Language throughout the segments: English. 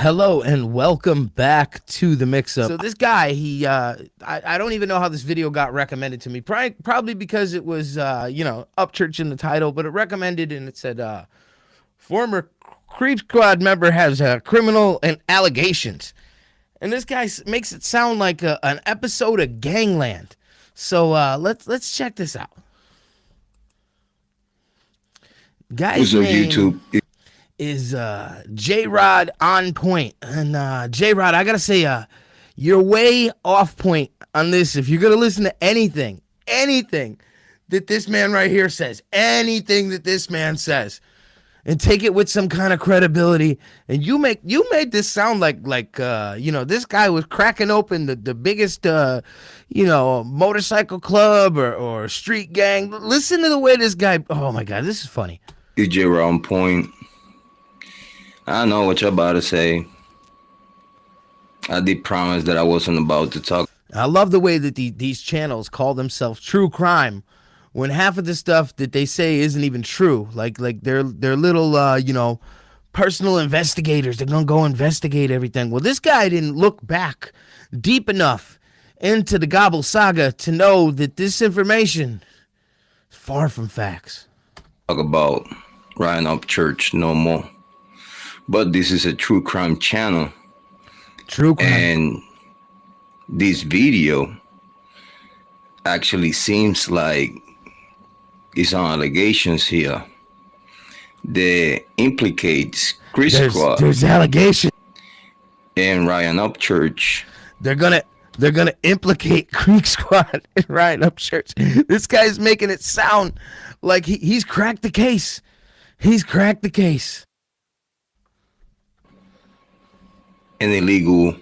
Hello and welcome back to the mix-up. So this guy, I don't even know how this video got recommended to me. Probably because it was, Upchurch in the title, but it recommended and it said, former Creep Squad member has criminal and allegations. And this guy makes it sound like an episode of Gangland. So let's check this out. Guy's name YouTube is J-Rod on point. And J-Rod, I gotta say, you're way off point on this. If you're gonna listen to anything that this man right here says, anything that this man says, and take it with some kind of credibility, and you made this sound like this guy was cracking open the biggest motorcycle club or street gang. Listen to the way this guy, oh my god, this is funny. DJ on point. I know what you're about to say. I did promise that I wasn't about to talk. I love the way that these channels call themselves true crime when half of the stuff that they say isn't even true. Like they're little personal investigators. They're gonna go investigate everything. Well, this guy didn't look back deep enough into the Gobble saga to know that this information is far from facts. Talk about Ryan Upchurch no more. But this is a true crime channel. True crime. And this video actually seems like it's on allegations here that implicates Chris Squad. There's allegations. And Ryan Upchurch. They're gonna implicate Creek Squad and Ryan Upchurch. This guy's making it sound like he's cracked the case. He's cracked the case. And illegal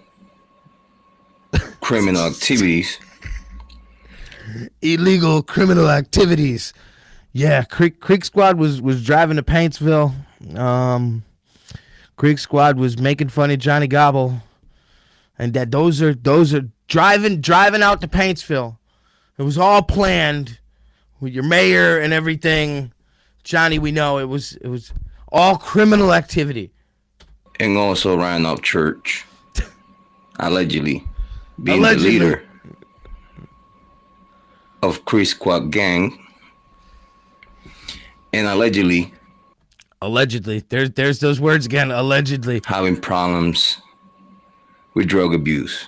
criminal activities. Illegal criminal activities. Yeah, Creek Squad was driving to Paintsville. Creek Squad was making fun of Johnny Gobble. And that those are driving out to Paintsville. It was all planned with your mayor and everything. Johnny, we know it was all criminal activity. And also Ryan Upchurch, allegedly being the leader of Chris Squad gang. And allegedly, there's those words again, allegedly, having problems with drug abuse.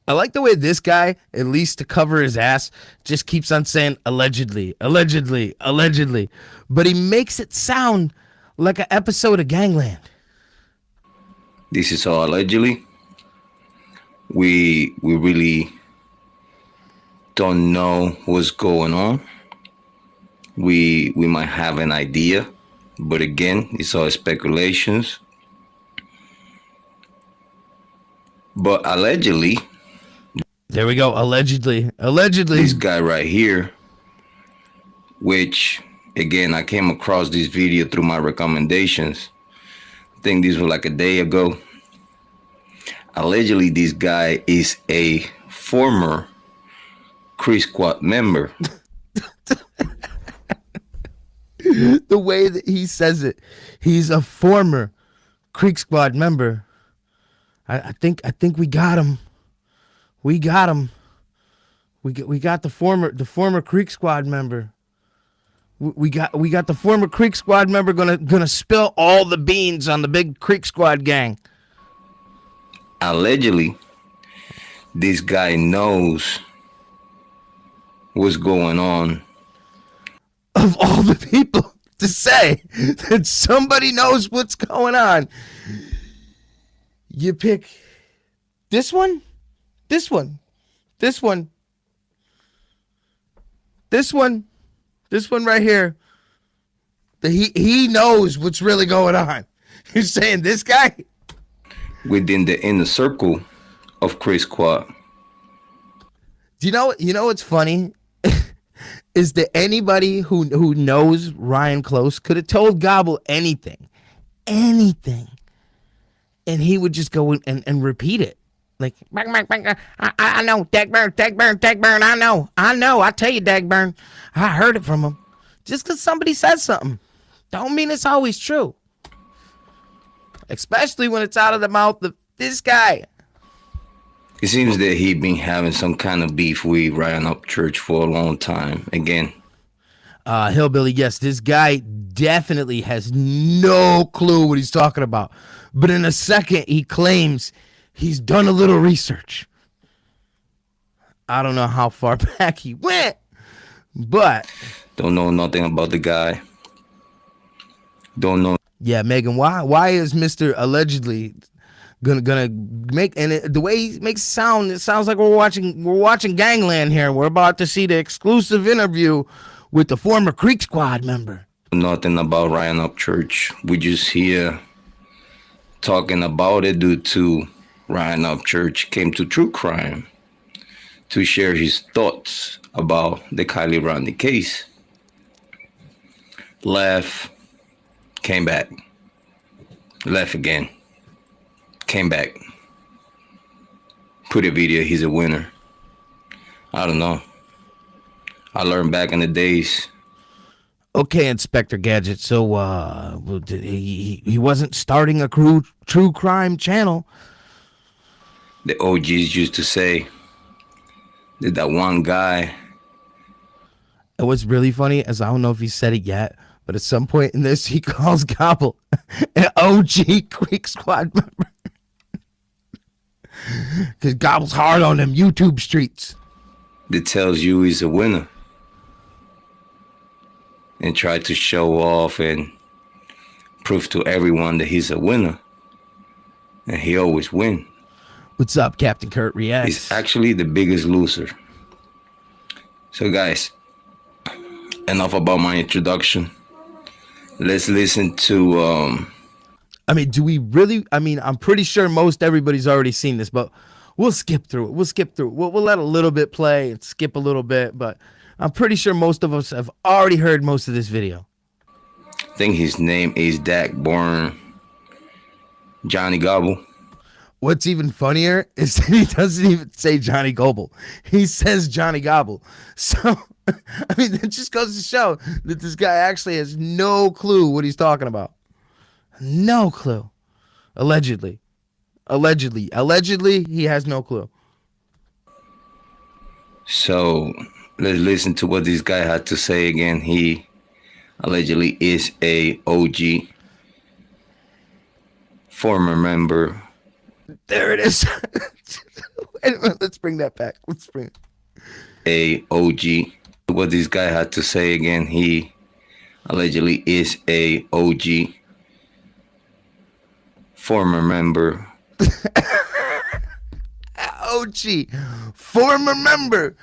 I like the way this guy, at least to cover his ass, just keeps on saying allegedly, allegedly, allegedly. But he makes it sound like an episode of Gangland. This is all allegedly. We really don't know what's going on. We might have an idea, but again, it's all speculations. But allegedly, there we go. Allegedly, this guy right here, which again, I came across this video through my recommendations. I think this was like a day ago. Allegedly, this guy is a former Creep Squad member. The way that he says it, he's a former Creek Squad member. I think we got him. We got him. We got the former Creek Squad member. We got the former Creek Squad member gonna spill all the beans on the big Creek Squad gang. Allegedly, this guy knows what's going on. Of all the people to say that somebody knows what's going on, you pick this one, this one, this one, this one, this one right here. He knows what's really going on. You're saying this guy? Within the inner circle of Chris Squad. Do you know what's funny? Is that anybody who knows Ryan close could have told Gobble anything, and he would just go and repeat it. Like, I know, Dagburn, I know, I tell you, Dagburn, I heard it from him. Just because somebody says something, don't mean it's always true. especially when it's out of the mouth of this guy. It seems that he been having some kind of beef with Ryan Upchurch for a long time. Again, Hillbilly, yes, this guy definitely has no clue what he's talking about. But in a second, he claims he's done a little research. I don't know how far back he went, but don't know nothing about the guy. Don't know. Yeah, Megan, why is Mr. Allegedly gonna make, and the way he makes it sounds like we're watching Gangland here. We're about to see the exclusive interview with the former Creek Squad member. Nothing about Ryan Upchurch. We just here talking about it due to Ryan Upchurch came to True Crime to share his thoughts about the Kylie Rodney case. Left, came back. Left again, came back. Put a video, he's a winner. I don't know. I learned back in the days. Okay, Inspector Gadget. So he wasn't starting a true crime channel. The OGs used to say that one guy. And what's really funny is I don't know if he said it yet, but at some point in this, he calls Gobble an OG Creek Squad member. Because Gobble's hard on them YouTube streets. That tells you he's a winner. And try to show off and prove to everyone that he's a winner. And he always wins. What's up, Captain Kurt Reacts? He's actually the biggest loser. So guys, enough about my introduction. Let's listen to I mean, do we really? I mean, I'm pretty sure everybody's already seen this, but we'll skip through it. We'll let a little bit play and skip a little bit, but I'm pretty sure most of us have already heard most of this video. I think his name is Dak Born Johnny Gobble. What's even funnier is that he doesn't even say Johnny Gobble. He says Johnny Gobble. So, I mean, that just goes to show that this guy actually has no clue what he's talking about. No clue. Allegedly, he has no clue. So, let's listen to what this guy had to say again. He allegedly is a OG, former member. There it is. Wait a minute, let's bring that back. A OG. What this guy had to say again. He allegedly is a OG, former member. OG, former member.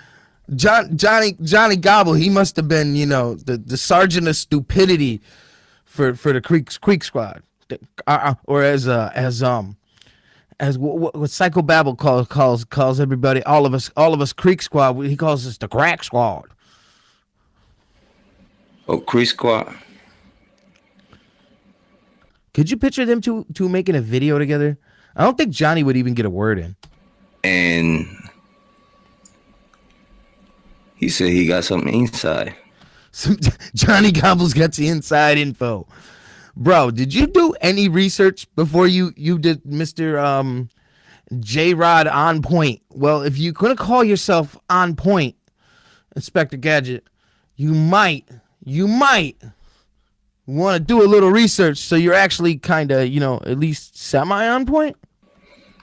Johnny Gobble. He must have been, the sergeant of stupidity for the Creek Squad, or as what Psychobabble calls everybody, all of us Creek Squad. He calls us the Crack Squad. Oh, Creek Squad. Could you picture them two making a video together? I don't think Johnny would even get a word in. And he said he got something inside. Johnny Gobble's got the inside info. Bro, did you do any research before you did Mr. J-Rod On Point? Well, if you couldn't call yourself On Point, Inspector Gadget, you might want to do a little research so you're actually kind of, at least semi-on point.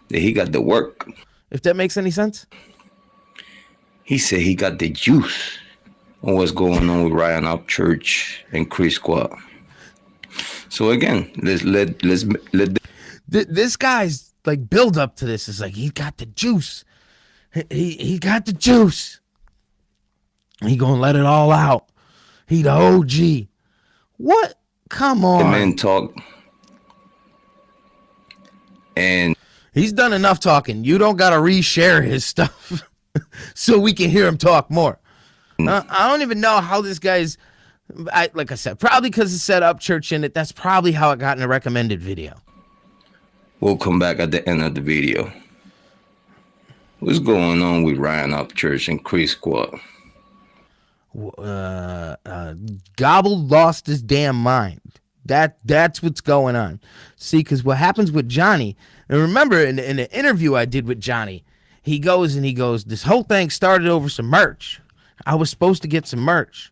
Yeah, he got the work. If that makes any sense. He said he got the juice on what's going on with Ryan Upchurch and Creek Squad. So again, let's let this guy's like build up to this is like he got the juice. He got the juice. He gonna let it all out. He the OG. What? Come on. The man talk. And he's done enough talking. You don't gotta reshare his stuff so we can hear him talk more. I don't even know how this guy's. Like I said, probably because it said Upchurch in it. That's probably how it got in a recommended video. We'll come back at the end of the video. What's going on with Ryan Upchurch and Creek Squad? Gobble lost his damn mind. That's what's going on. See, because what happens with Johnny, and remember in the interview I did with Johnny, he goes, this whole thing started over some merch. I was supposed to get some merch,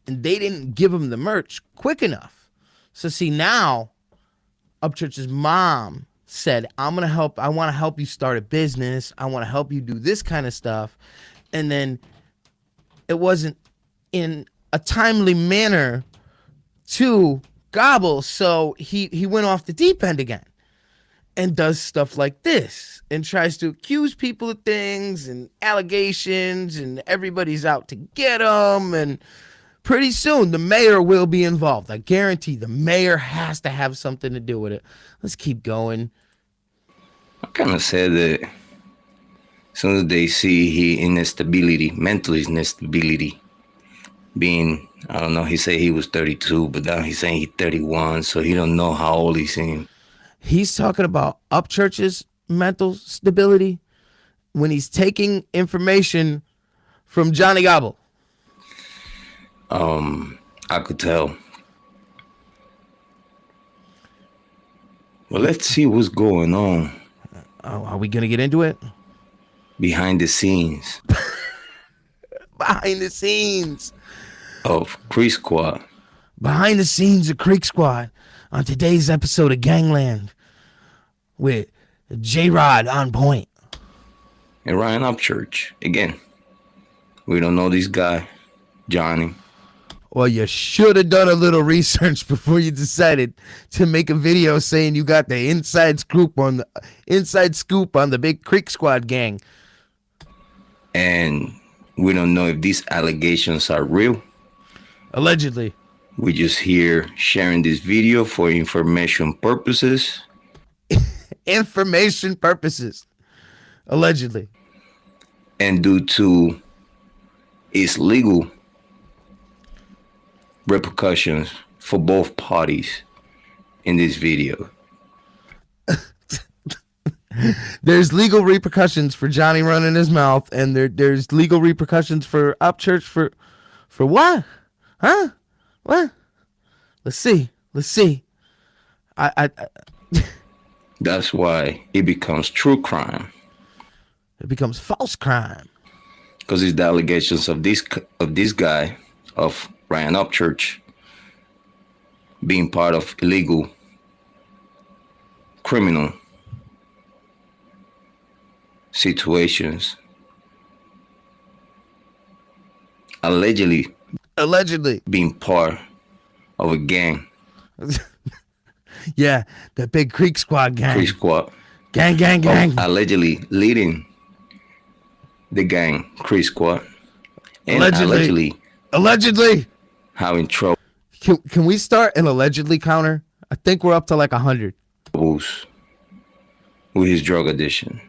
and they didn't give him the merch quick enough. So see, now Upchurch's mom said, I want to help you start a business. I want to help you do this kind of stuff. And then it wasn't in a timely manner to Gobble, so he went off the deep end again and does stuff like this and tries to accuse people of things and allegations, and everybody's out to get him. And pretty soon the mayor will be involved. I guarantee the mayor has to have something to do with it. Let's keep going. I kind of said that as soon as they see he mental instability, being, I don't know, he said he was 32, but now he's saying he's 31, so he don't know how old he seems. He's talking about Upchurch's mental stability when he's taking information from Johnny Gobble. I could tell. Well, let's see what's going on. Oh, are we going to get into it? Behind the scenes. Behind the scenes of Creek Squad. Behind the scenes of Creek Squad on today's episode of Gangland with J-Rod on point. And Ryan Upchurch. Again, we don't know this guy, Johnny. Well, you should have done a little research before you decided to make a video saying you got the inside scoop on the big Creek Squad gang. And we don't know if these allegations are real. Allegedly. We just here sharing this video for information purposes. Information purposes. Allegedly. And due to its legal repercussions for both parties in this video. There's legal repercussions for Johnny running his mouth, and there's legal repercussions for Upchurch for what? Huh? What? Let's see. I That's why it becomes true crime. It becomes false crime. Because it's the allegations of this guy, of Ryan Upchurch, being part of illegal criminal situations. Allegedly being part of a gang. Yeah, the big Creek Squad gang. Creek Squad. Gang. Allegedly leading the gang, Creek Squad. And allegedly having trouble. Can we start an allegedly counter? I think we're up to like 100. With his drug addiction.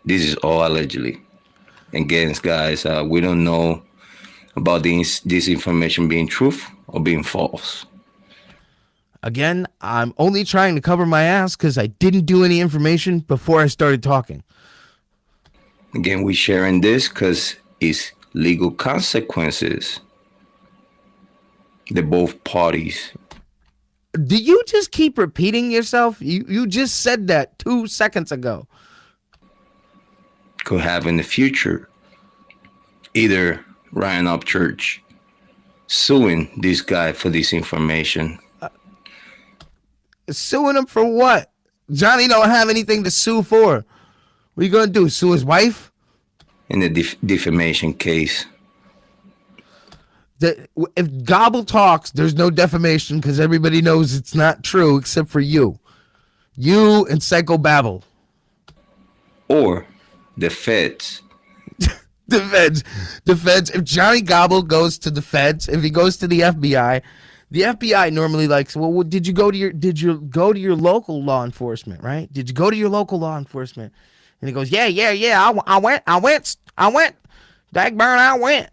This is all allegedly. Again, guys, we don't know about this information being truth or being false. Again, I'm only trying to cover my ass because I didn't do any information before I started talking. Again, we're sharing this because it's legal consequences that both parties. Do you just keep repeating yourself? You just said that 2 seconds ago. Could have in the future. Either Ryan Upchurch suing this guy for this information. Suing him for what? Johnny don't have anything to sue for. What are you going to do, sue his wife? In the defamation case. If Gobble talks, there's no defamation because everybody knows it's not true except for you. You and Psycho Babble. Or the feds. The feds. If Johnny Gobble goes to the feds, if he goes to the FBI normally likes, well, did you go to your local law enforcement, right? Did you go to your local law enforcement? And he goes, yeah. I went. Dagburn, I went.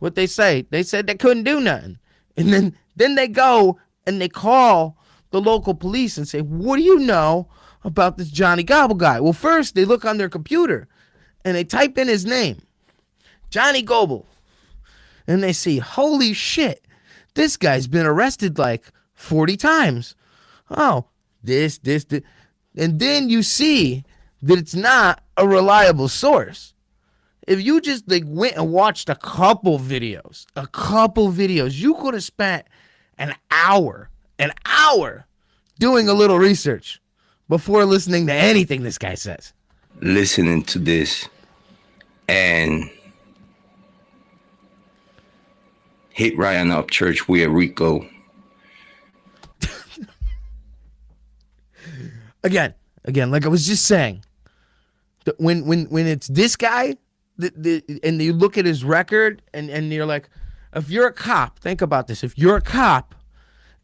What they say? They said they couldn't do nothing. And then they go and they call the local police and say, what do you know about this Johnny Gobble guy? Well, first they look on their computer and they type in his name, Johnny Gobble. And they see, holy shit, this guy's been arrested like 40 times. Oh, this. And then you see that it's not a reliable source. If you just like went and watched a couple videos, you could have spent an hour doing a little research before listening to anything this guy says. Listening to this and hit Ryan up church with Rico. Again, like I was just saying, when it's this guy, and you look at his record, and you're like, if you're a cop, think about this. If you're a cop,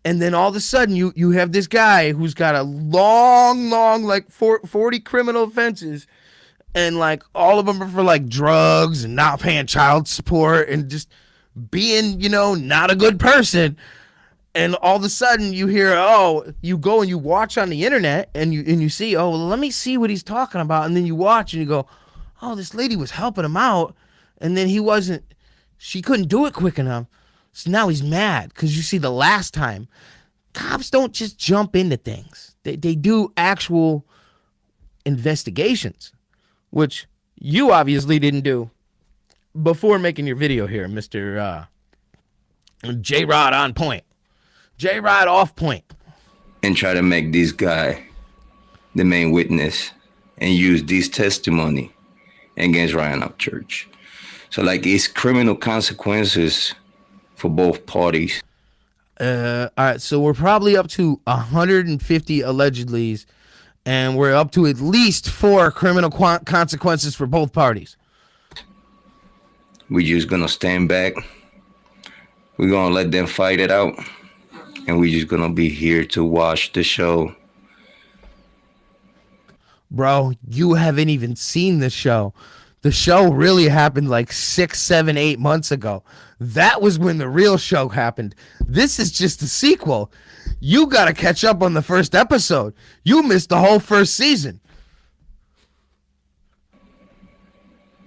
and then all of a sudden you have this guy who's got a long, like 40 criminal offenses, and like all of them are for like drugs and not paying child support and just being, not a good person. And all of a sudden you hear, you go and you watch on the internet and you see, let me see what he's talking about. And then you watch and you go, this lady was helping him out. And then she couldn't do it quick enough. So now he's mad because you see the last time. Cops don't just jump into things. They do actual investigations, which you obviously didn't do before making your video here, Mr. J-Rod on point. J-Rod off point. And try to make this guy the main witness and use this testimony against Ryan Upchurch. So like it's criminal consequences for both parties. All right, so we're probably up to 150 allegedlys, and we're up to at least 4 criminal consequences for both parties. We're just gonna stand back. We're gonna let them fight it out. And we're just gonna be here to watch the show. Bro, you haven't even seen the show. The show really happened like 6, 7, 8 months ago. That was when the real show happened. This is just a sequel. You gotta catch up on the first episode. You missed the whole first season.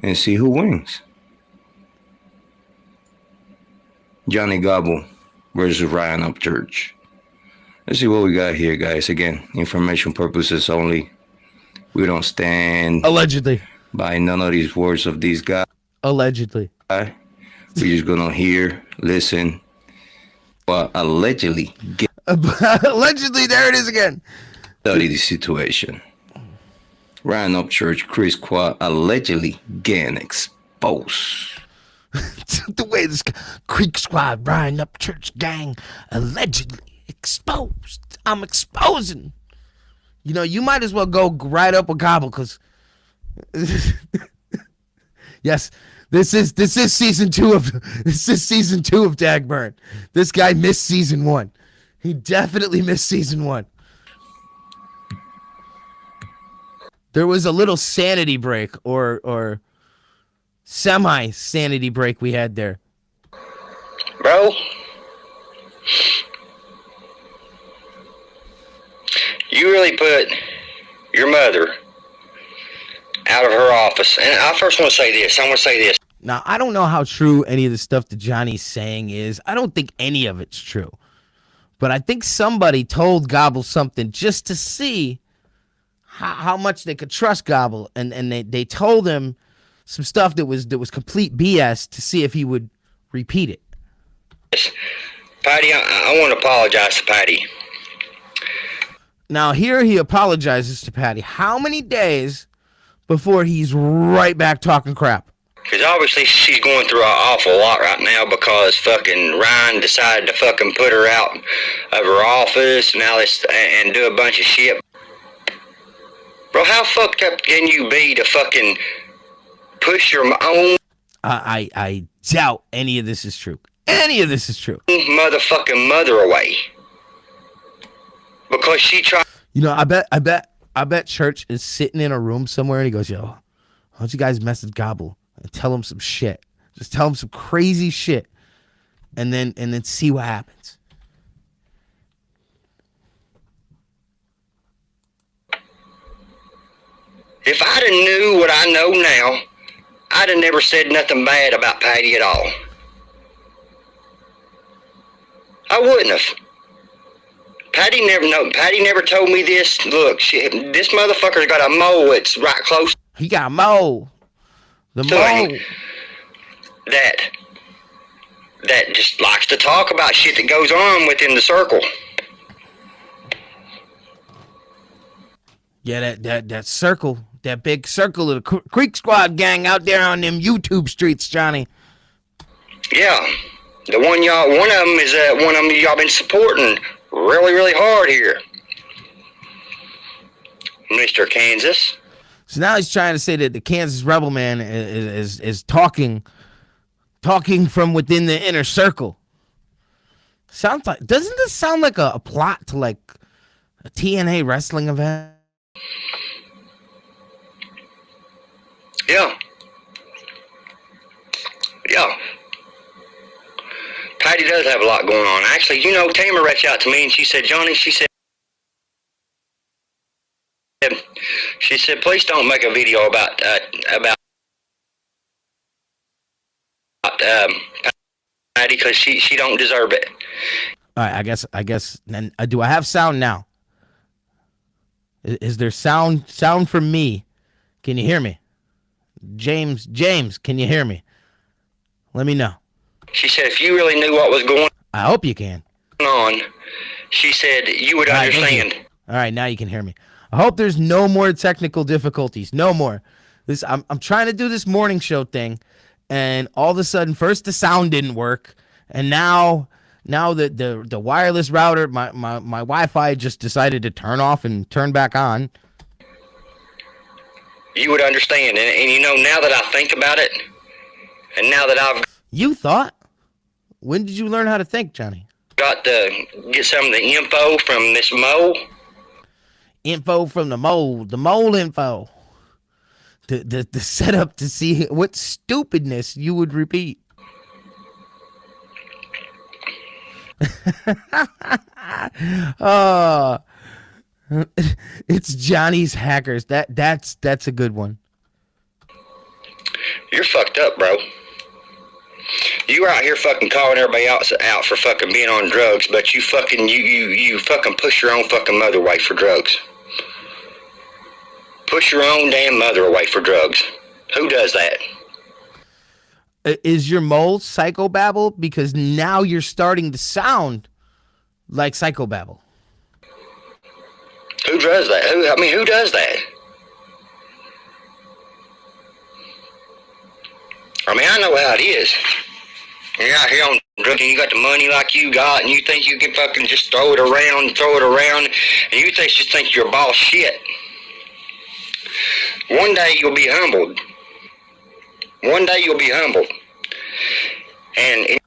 And see who wins. Johnny Gobble versus Ryan Upchurch. Let's see what we got here, guys. Again, information purposes only. We don't stand allegedly by none of these words of these guys. Allegedly. We're just gonna hear, listen, but allegedly allegedly, there it is again. Study the situation. Ryan Upchurch, Chris Quad allegedly getting exposed. The way this Creek Squad, Ryan Upchurch gang allegedly exposed. I'm exposing. You might as well go right up a gobble because yes, this is season 2 of Dagburn. This guy missed season 1. He definitely missed season 1. There was a little sanity break or semi-sanity break we had there. Bro, you really put your mother out of her office. And I first want to say this. Now, I don't know how true any of the stuff that Johnny's saying is. I don't think any of it's true. But I think somebody told Gobble something just to see how much they could trust Gobble. And they told him some stuff that was complete BS to see if he would repeat it. Patty, I want to apologize to Patty. Now, here he apologizes to Patty. How many days before he's right back talking crap? Because obviously she's going through an awful lot right now because fucking Ryan decided to fucking put her out of her office and do a bunch of shit. Bro, how fucked up can you be to fucking push your own... I doubt any of this is true. Any of this is true. Motherfucking mother away. Because she tried... I bet Church is sitting in a room somewhere and he goes, yo, why don't you guys message Gobble and tell him some shit. Just tell him some crazy shit. And then see what happens. If I'd have knew what I know now, I'd have never said nothing bad about Patty at all. I wouldn't have. Patty never told me this. Look, this motherfucker's got a mole that's right close. He got a mole. The mole. That just likes to talk about shit that goes on within the circle. Yeah, that circle, that big circle of the Creek Squad gang out there on them YouTube streets, Johnny. Yeah, one of them is one of them y'all been supporting really, really hard here, Mr. Kansas. So now he's trying to say that the Kansas Rebel Man is talking from within the inner circle. Doesn't this sound like a plot to like a TNA wrestling event? Yeah. Patty does have a lot going on. Actually, Tamara reached out to me and she said, Johnny, she said, please don't make a video about Patty because she don't deserve it. All right, I guess. Then do I have sound now? Is there sound from me? Can you hear me? James, can you hear me? Let me know. She said if you really knew what was going I hope you can. on, she said you would understand. All right, now you can hear me. I hope there's no more technical difficulties. No more. I'm trying to do this morning show thing, and all of a sudden, first the sound didn't work, and now the wireless router, my Wi-Fi just decided to turn off and turn back on. You would understand, and now that I think about it, and now that I've You thought? When did you learn how to think, Johnny? got to get some of the info from this mole. Info from the mole info. The setup to see what stupidness you would repeat. Oh, it's Johnny's Hackers. That's a good one. You're fucked up, bro. You were out here fucking calling everybody else out for fucking being on drugs, but you fucking push your own fucking mother away for drugs. Push your own damn mother away for drugs. Who does that? Is your mole psychobabble? Because now you're starting to sound like psychobabble. Who does that? Who does that? I know how it is. You're out here on drugs and you got the money like you got and you think you can fucking just throw it around, and you just think you're boss shit. One day you'll be humbled. And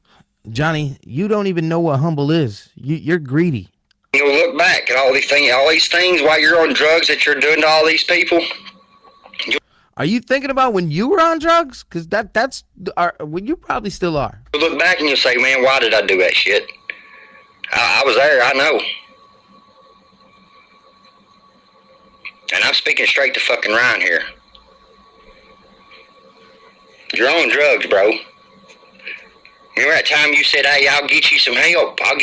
Johnny, you don't even know what humble is. You're greedy. You'll look back at all these things while you're on drugs that you're doing to all these people. Are you thinking about when you were on drugs? Because that's when you probably still are. You'll look back and you'll say, man, why did I do that shit? I was there, I know. And I'm speaking straight to fucking Ryan here. You're on drugs, bro. Remember that time you said, hey, I'll get you some help. Come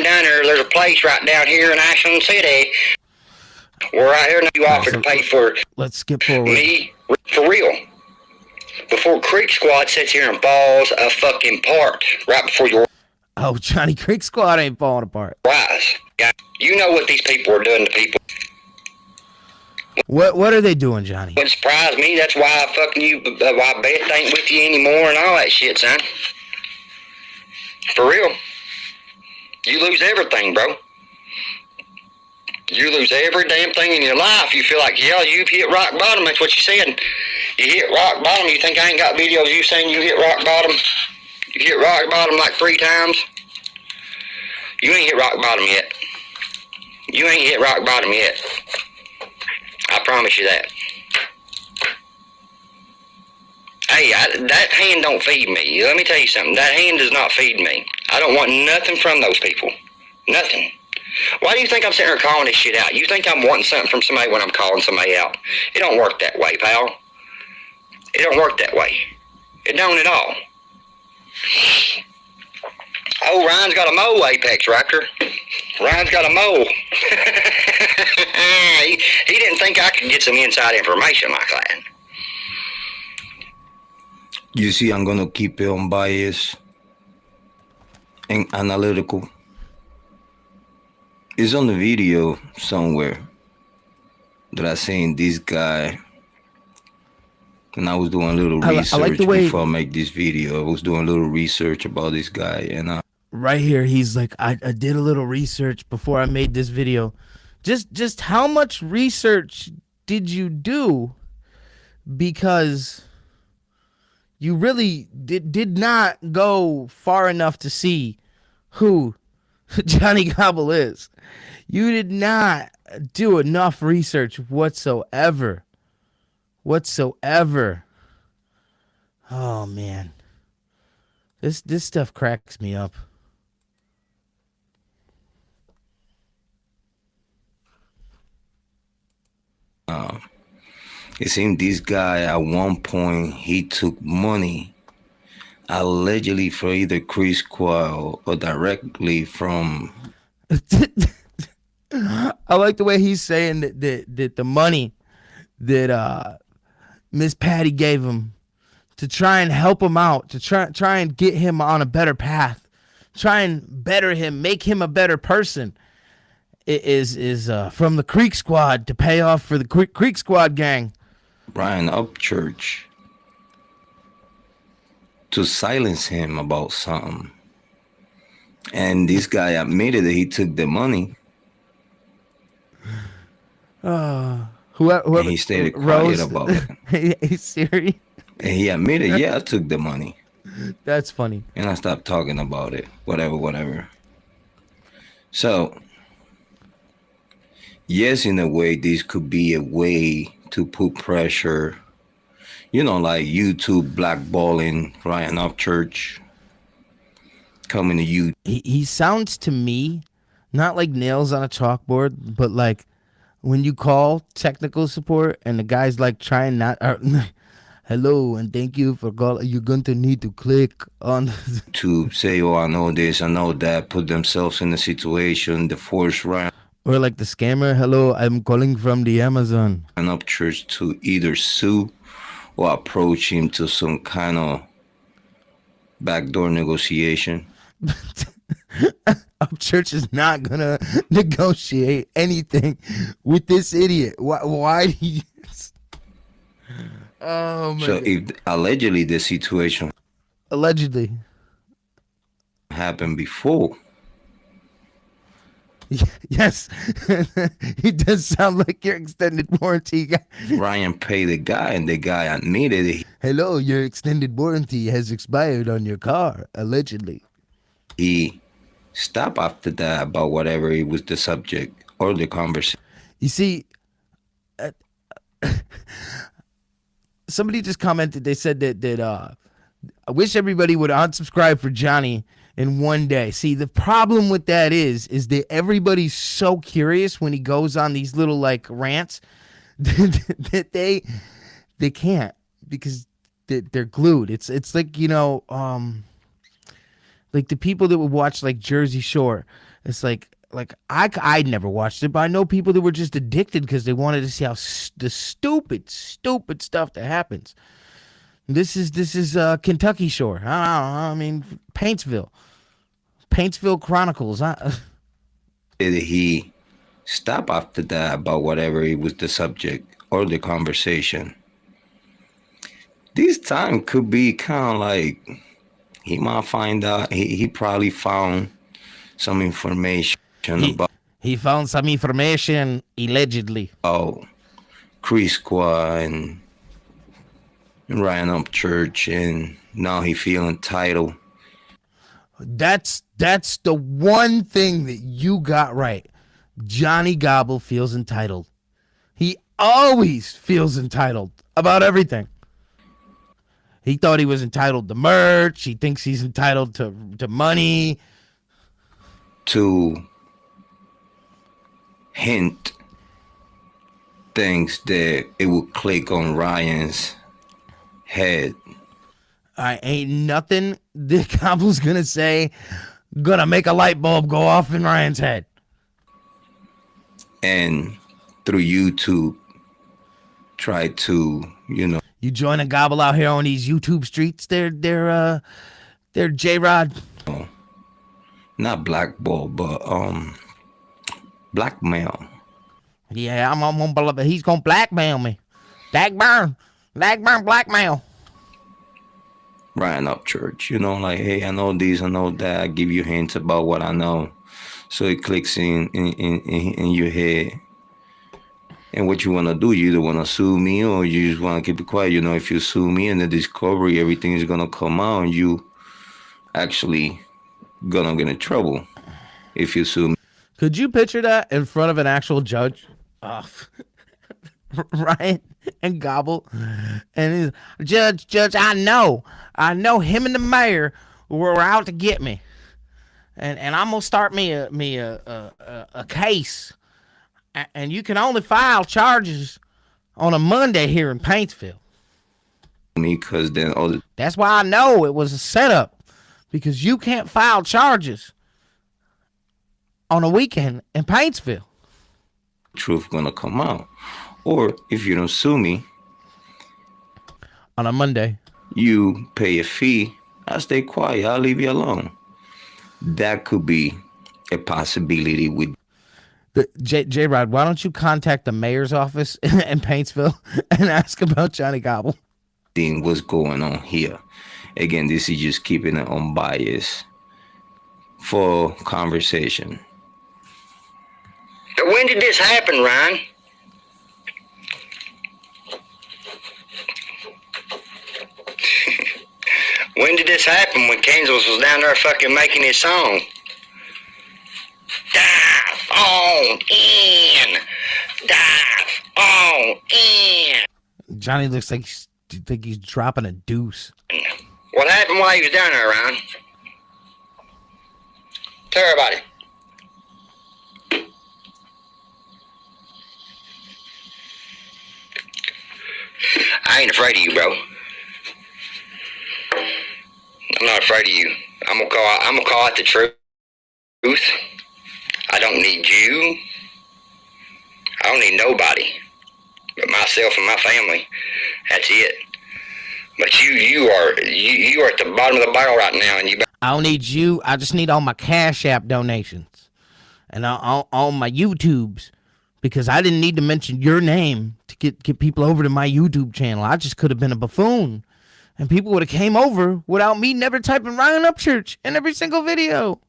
down here. There's a place right down here in Ashland City. We're right here and you offered to pay for Let's skip forward. Me, for real. Before Creek Squad sits here and falls a fucking part right before your Oh, Johnny, Creek Squad ain't falling apart. eyes. You know what these people are doing to people. What are they doing, Johnny? Wouldn't surprise me. That's why why Beth ain't with you anymore and all that shit, son. For real. You lose everything, bro. You lose every damn thing in your life. You feel like, yeah, you've hit rock bottom. That's what you said. You hit rock bottom. You think I ain't got videos of you saying you hit rock bottom? You hit rock bottom like 3 times? You ain't hit rock bottom yet. I promise you that. Hey, that hand don't feed me. Let me tell you something. That hand does not feed me. I don't want nothing from those people. Nothing. Why do you think I'm sitting here calling this shit out? You think I'm wanting something from somebody when I'm calling somebody out? It don't work that way, pal. It don't work that way. It don't at all. Oh, Ryan's got a mole, Apex Raptor. Ryan's got a mole. he didn't think I could get some inside information like that. You see, I'm going to keep it unbiased and analytical. It's on the video somewhere that I seen this guy, and I was doing a little research before I make this video. I was doing a little research about this guy, and right here, he's like, I did a little research before I made this video. Just how much research did you do? Because you really did not go far enough to see who Johnny Gobble is. You did not do enough research whatsoever. Oh man. This stuff cracks me up. It seemed this guy at one point he took money allegedly for either Chris Quayle or directly from. I like the way he's saying that the money that Miss Patty gave him to try and help him out, to try and get him on a better path, try and better him, make him a better person, is from the Creek Squad to pay off for the Creek Squad gang. Ryan Upchurch to silence him about something. And this guy admitted that he took the money. Whoever, and he stayed quiet about it. Hey Siri. And he admitted, yeah, I took the money. That's funny. And I stopped talking about it. Whatever. So, yes, in a way, this could be a way to put pressure, like YouTube blackballing Ryan Upchurch, coming to you. He sounds to me not like nails on a chalkboard, but like when you call technical support and the guy's like trying not, hello and thank you for calling. You're going to need to click on to say, oh, I know this, I know that, put themselves in a situation, the force Ryan. Or like the scammer, hello, I'm calling from the Amazon. And Upchurch to either sue or approach him to some kind of backdoor negotiation. Upchurch is not gonna negotiate anything with this idiot. Why do you? Oh my So God. if allegedly the situation happened before. Yes, he does sound like your extended warranty guy. Ryan paid the guy, and the guy admitted it. Hello, your extended warranty has expired on your car, allegedly. He stopped after that about whatever it was the subject or the conversation. You see, somebody just commented. They said that I wish everybody would unsubscribe for Johnny in one day. See, the problem with that is that everybody's so curious when he goes on these little like rants that they can't, because they're glued. It's like, like the people that would watch like Jersey Shore. It's like I never watched it, but I know people that were just addicted because they wanted to see how the stupid stuff that happens. This is Kentucky Shore. I mean, Paintsville Chronicles. Did he stop after that about whatever it was the subject or the conversation? This time could be kind of like he might find out. He probably found some information about. He found some information allegedly. Oh, Chris Quayle and Ryan Upchurch, and now he feel entitled. That's the one thing that you got right. Johnny Gobble feels entitled. He always feels entitled about everything. He thought he was entitled to merch. He thinks he's entitled to money. To hint things that it would click on Ryan's head. I ain't nothing that Gobble's gonna say gonna make a light bulb go off in Ryan's head. and through YouTube try to, You join a gobble out here on these YouTube streets. They're J-Rod. not blackball, but blackmail. Yeah, I'm gonna believe he's gonna blackmail me. Blackmail. Ryan Upchurch, like, hey, I know this, I know that. I give you hints about what I know, so it clicks in your head. And what you want to do, you either want to sue me or you just want to keep it quiet. If you sue me in the discovery, everything is going to come out and you actually going to get in trouble if you sue me. Could you picture that in front of an actual judge? Ryan and Gobble. And he's, Judge, I know him and the mayor were out to get me. And I'm going to start me a case. And you can only file charges on a Monday here in Paintsville. Because then that's why I know it was a setup, because you can't file charges on a weekend in Paintsville. Truth gonna come out. Or if you don't sue me on a Monday, you pay a fee. I stay quiet. I'll leave you alone. That could be a possibility with J-Rod, why don't you contact the mayor's office in Paintsville and ask about Johnny Gobble? What's going on here? Again, this is just keeping it unbiased for conversation. When did this happen, Ryan? When did this happen? When Kansas was down there fucking making his song? Dive on in. Dive on in. Johnny looks like he's dropping a deuce. What happened while he was down there, Ryan? Tell everybody. I ain't afraid of you, bro. I'm not afraid of you. I'm gonna call out the truth. I don't need you. I don't need nobody but myself and my family. That's it. But you are at the bottom of the barrel right now, and I don't need you. I just need all my Cash App donations and all my YouTubes, because I didn't need to mention your name to get people over to my YouTube channel. I just could have been a buffoon, and people would have came over without me never typing Ryan Upchurch in every single video.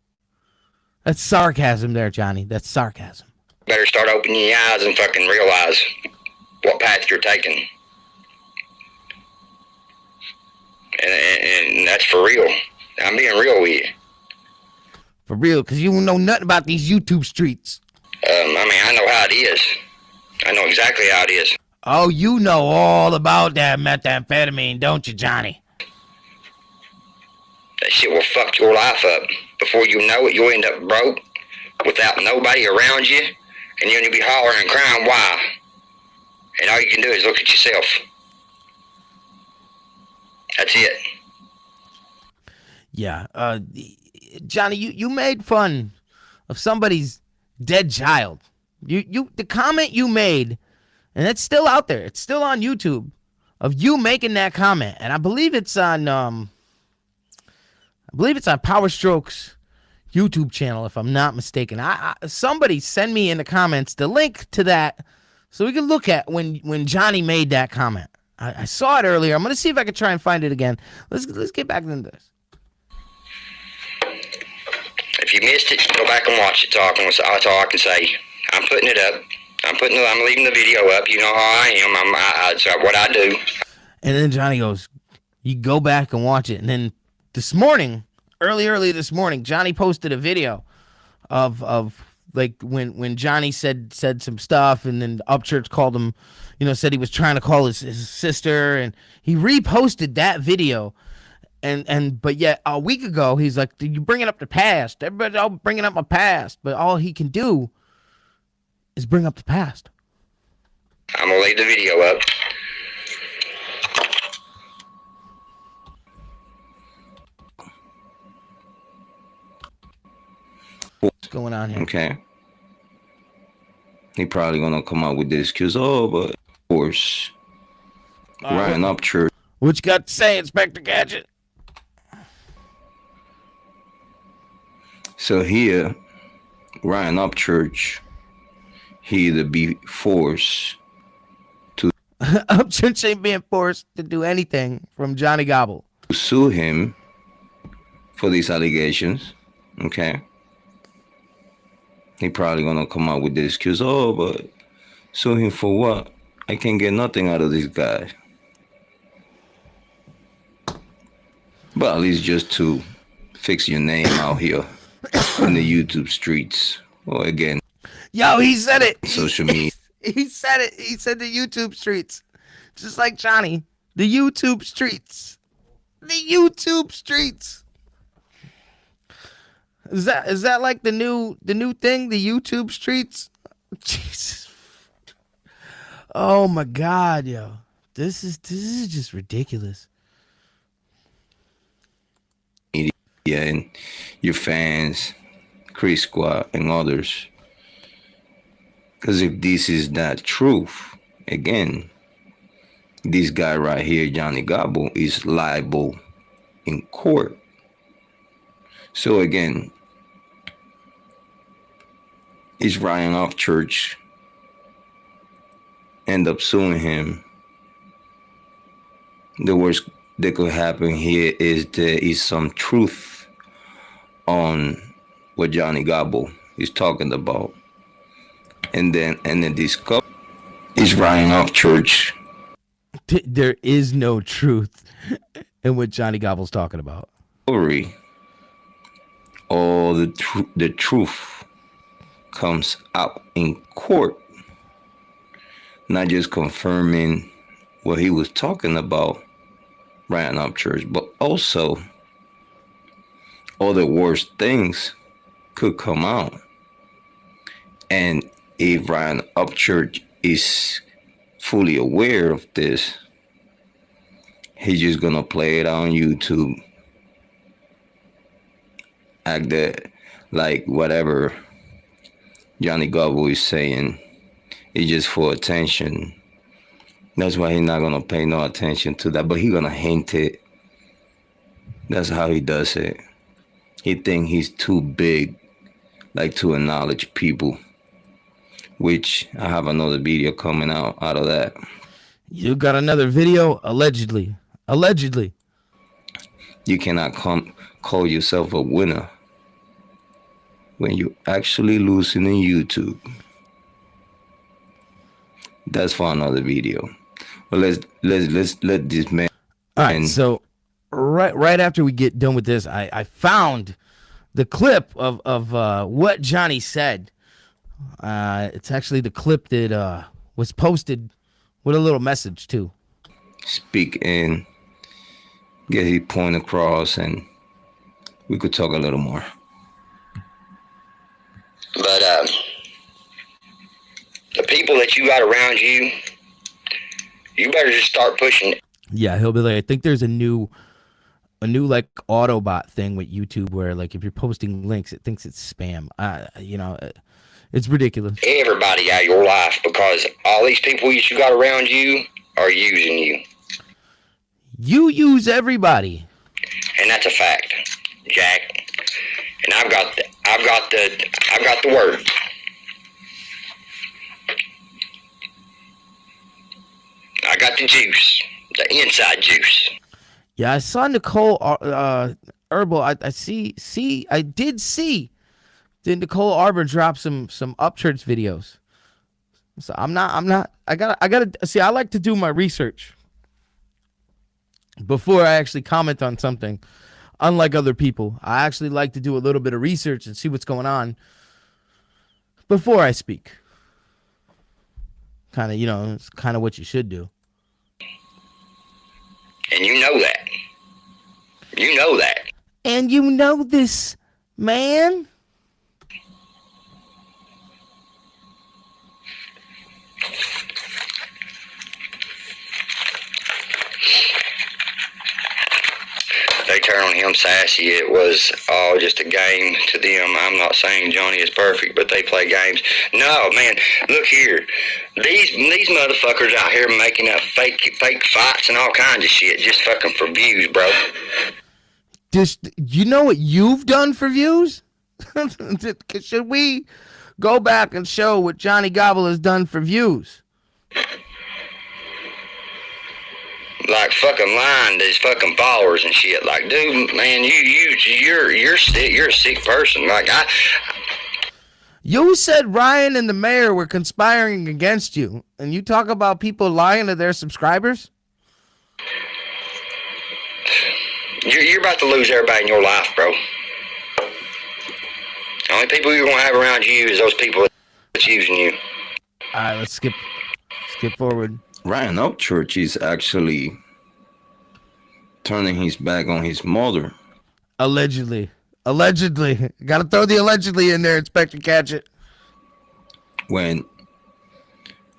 That's sarcasm there, Johnny. That's sarcasm. Better start opening your eyes and fucking realize what path you're taking. And that's for real. I'm being real with you. For real, because you don't know nothing about these YouTube streets. I know how it is. I know exactly how it is. Oh, you know all about that methamphetamine, don't you, Johnny? That shit will fuck your life up. Before you know it, you'll end up broke, without nobody around you, and you'll be hollering and crying, why? And all you can do is look at yourself. That's it. Yeah, Johnny, you made fun of somebody's dead child. The comment you made, and it's still out there. It's still on YouTube, of you making that comment, and I believe it's on Power Strokes YouTube channel, if I'm not mistaken. Somebody send me in the comments the link to that so we can look at when Johnny made that comment. I saw it earlier. I'm gonna see if I can try and find it again. Let's get back into this. If you missed it, go back and watch it. That's all I can say. I'm putting it up. I'm leaving the video up. You know how I am. It's what I do. And then Johnny goes, you go back and watch it. And then this morning, early this morning, Johnny posted a video of like when Johnny said some stuff, and then Upchurch called him, said he was trying to call his sister, and he reposted that video. But yet a week ago, he's like, you bringing up the past. Everybody's all bringing up my past, but all he can do is bring up the past. I'm gonna leave the video up. What's going on here? Okay. He probably gonna come out with the excuse, oh, but of course, Ryan Upchurch. What you got to say, Inspector Gadget? So here, Ryan Upchurch, he either be forced to Upchurch ain't being forced to do anything from Johnny Gobble. sue him for these allegations, okay? He probably gonna come out with the excuse, oh, but sue him for what? I can't get nothing out of this guy. But at least just to fix your name out here in the YouTube streets. Or again, yo, he said it. Social media. He said it. He said the YouTube streets. Just like Johnny. The YouTube streets. The YouTube streets. Is that like the new thing? The YouTube streets? Jesus. Oh my God, yo. This is just ridiculous. Yeah, and your fans, Chris Squad, and others. Because if this is not truth, again, this guy right here, Johnny Gobble, is liable in court. So again, is Ryan Upchurch end up suing him? The worst that could happen here is there is some truth on what Johnny Gobble is talking about. And then discover is Ryan Upchurch. There is no truth in what Johnny Gobble's talking about. All the truth comes out in court. Not just confirming what he was talking about, Ryan Upchurch, but also all the worst things could come out. And if Ryan Upchurch is fully aware of this, he's just gonna play it on YouTube, act that like whatever Johnny Gobble is saying is just for attention. That's why he's not gonna pay no attention to that, but he's gonna hint it. That's how he does it. He think he's too big, like, to acknowledge people, which I have another video coming out of that. You got another video? Allegedly. You cannot call yourself a winner when you actually losing in YouTube. That's for another video. But let's let this man. All right, so right after we get done with this, I found the clip of what Johnny said. It's actually the clip that was posted with a little message too. Speak and get his point across, and we could talk a little more. But the people that you got around you, you better just start pushing. Yeah, he'll be like, I think there's a new like Autobot thing with YouTube where, like, if you're posting links, it thinks it's spam. It's ridiculous. Everybody out of your life, because all these people that you got around you are using you. You use everybody, and that's a fact, Jack. And I've got the word. I got the juice, the inside juice. Yeah, I saw Nicole Herbal. I did see that Nicole Arbor drop some Upchurch videos. So I gotta see. I like to do my research before I actually comment on something. Unlike other people, I actually like to do a little bit of research and see what's going on before I speak. Kind of, it's kind of what you should do. And you know that. You know that. And you know this, man. they turn on him sassy. It was all just a game to them. I'm not saying Johnny is perfect, but they play games. No, man, look here. These motherfuckers out here making up fake fights and all kinds of shit just fucking for views, bro. Just, you know what you've done for views? Should we go back and show what Johnny Gobble has done for views? Like fucking lying to his fucking followers and shit. Like, dude, man, you're sick. You're a sick person. Like, You said Ryan and the mayor were conspiring against you, and you talk about people lying to their subscribers? You're about to lose everybody in your life, bro. The only people you're gonna have around you is those people that's using you. All right, let's skip forward. Ryan Upchurch is actually turning his back on his mother. Allegedly. Gotta throw the allegedly in there, Inspector Gadget. When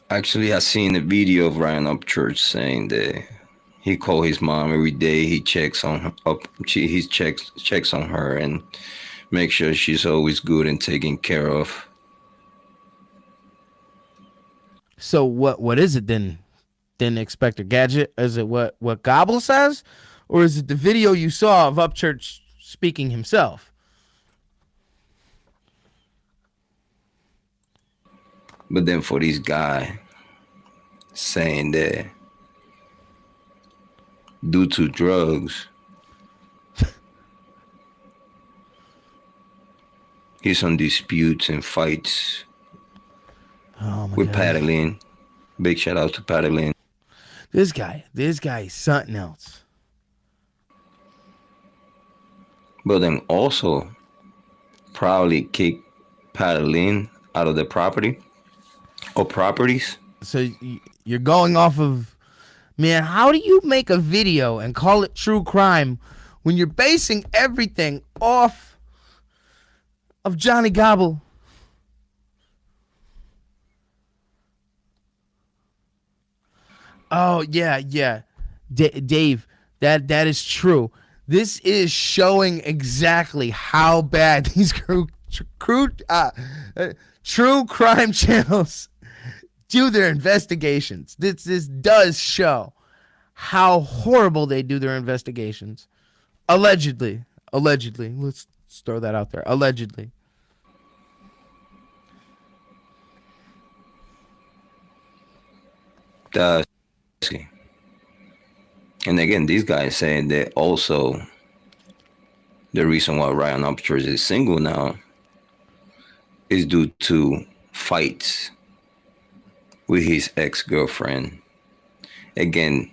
actually I seen a video of Ryan Upchurch saying that he called his mom every day. He checks on her, he checks on her and make sure she's always good and taken care of. So what is it then? Then Inspector Gadget? Is it what Gobble says? Or is it the video you saw of Upchurch speaking himself? But then for this guy saying that due to drugs, he's on disputes and fights with Patty Lynn. Big shout out to Patty Lynn. This guy is something else. But then also probably kick Patty Lynn out of the property or properties. So you're going off of, man, how do you make a video and call it true crime when you're basing everything off of Johnny Gobble? Oh, yeah. Dave, that is true. This is showing exactly how bad these true crime channels do their investigations. This does show how horrible they do their investigations. Allegedly. Let's throw that out there. Allegedly. And again, these guys saying that also the reason why Ryan Upchurch is single now is due to fights with his ex-girlfriend. Again,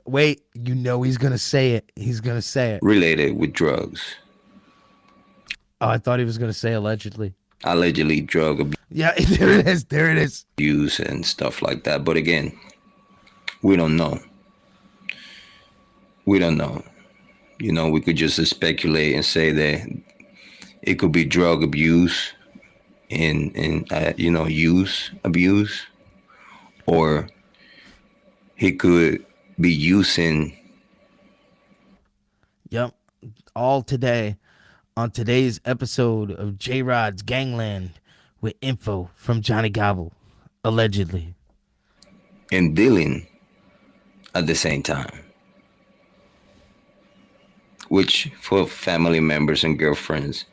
wait, you know he's going to say it. Related with drugs. Oh, I thought he was going to say allegedly. Allegedly drug abuse. Yeah, there it is. Use and stuff like that. But again, we don't know. You know, we could just speculate and say that it could be drug abuse use abuse, or he could be using. Yep, all today on today's episode of J-Rod's Gangland with info from Johnny Gobble, allegedly. And dealing at the same time. Which for family members and girlfriends,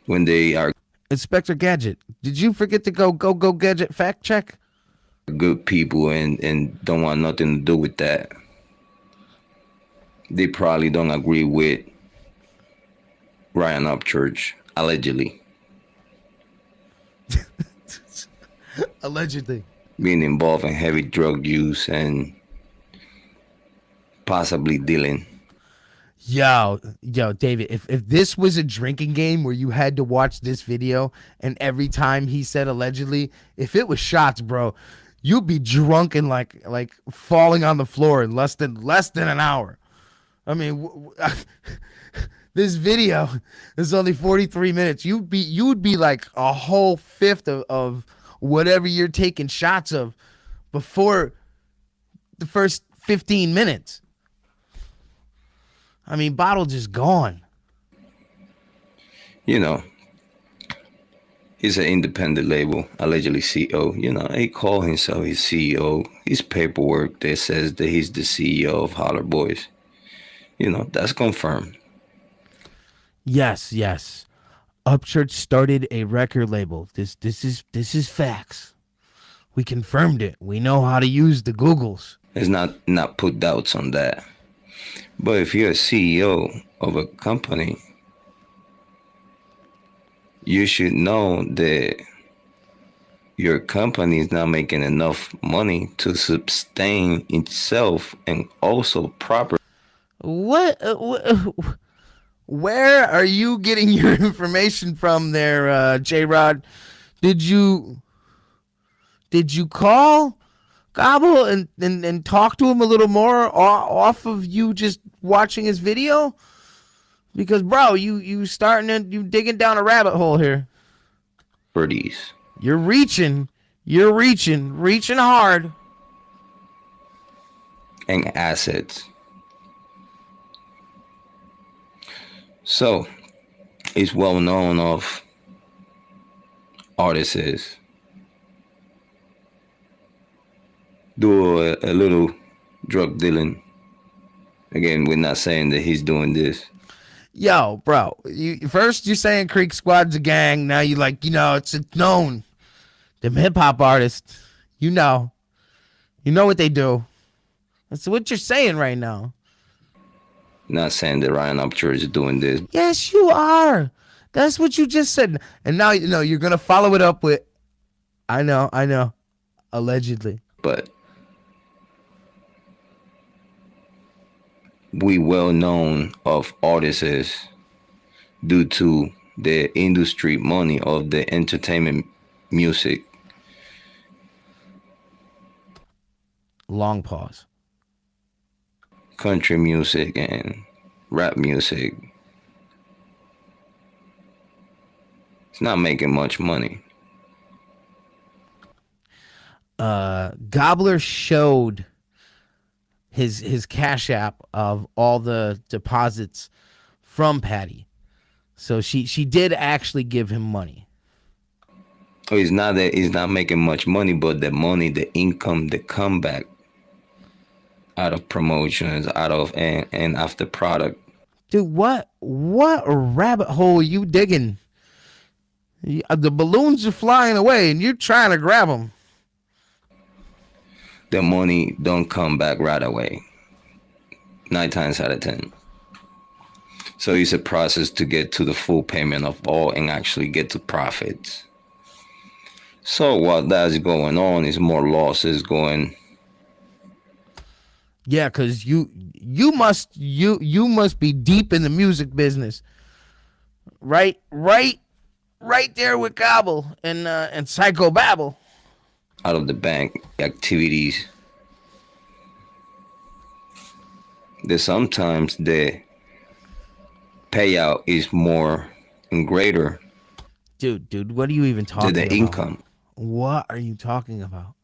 when they are Inspector Gadget, did you forget to go Gadget fact check? Good people and don't want nothing to do with that. They probably don't agree with Ryan Upchurch, allegedly. Allegedly. Being involved in heavy drug use and possibly dealing. Yo, David, if this was a drinking game where you had to watch this video and every time he said allegedly, if it was shots, bro, you'd be drunk and like falling on the floor in less than an hour. I mean, this video is only 43 minutes. You'd be like a whole fifth of whatever you're taking shots of before the first 15 minutes. I mean, Bottle just gone. You know, he's an independent label, allegedly CEO. You know, he called himself his CEO. His paperwork that says that he's the CEO of Holler Boys. You know, that's confirmed. Yes, yes. Upchurch started a record label. This is facts. We confirmed it. We know how to use the Googles. Let's not put doubts on that. But if you're a CEO of a company, you should know that your company is not making enough money to sustain itself and also proper. What? Where are you getting your information from there, J-Rod? Did you call Gobble and talk to him a little more off of you just watching his video? Because, bro, you digging down a rabbit hole here. Birdies. You're reaching hard. And assets. So, it's well known of artists do a little drug dealing. Again, we're not saying that he's doing this. Yo, bro, you're saying Creek Squad's a gang. Now you like, it's known. Them hip hop artists, you know what they do. That's what you're saying right now. Not saying that Ryan Upchurch is doing this. Yes, you are. That's what you just said. And now you're gonna follow it up with, I know, allegedly. But we well known of artists due to the industry money of the entertainment music. Long pause. Country music and rap music. It's not making much money. Gobbler showed his Cash App of all the deposits from Patty. So she did actually give him money. Oh, it's not that he's not making much money, but the money, the income, the comeback out of promotions, out of and after product. Dude, what rabbit hole are you digging? The balloons are flying away and you're trying to grab them. The money don't come back right away. 9 times out of 10. So it's a process to get to the full payment of all and actually get to profits. So while that's going on, is more losses going. Yeah, because you must be deep in the music business. Right there with Gobble and Psycho Babble. Out of the bank activities. That sometimes the payout is more and greater. Dude, what are you even talking about? The income. What are you talking about?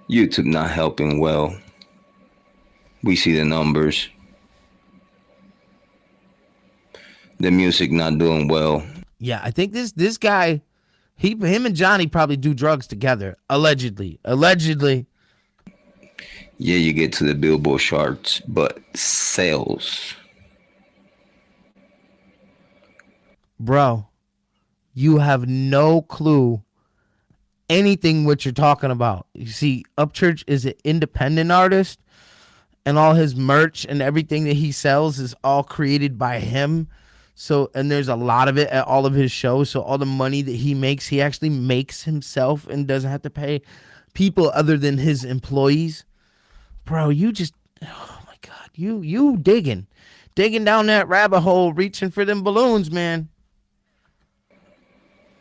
YouTube not helping well. We see the numbers. The music not doing well. Yeah, I think this guy, him and Johnny probably do drugs together. Allegedly. Yeah, you get to the Billboard charts, but sales. Bro, you have no clue anything what you're talking about. You see, Upchurch is an independent artist, and all his merch and everything that he sells is all created by him. So, and there's a lot of it at all of his shows. So all the money that he makes, he actually makes himself and doesn't have to pay people other than his employees. Bro, you just, oh my God, you digging down that rabbit hole, reaching for them balloons, man.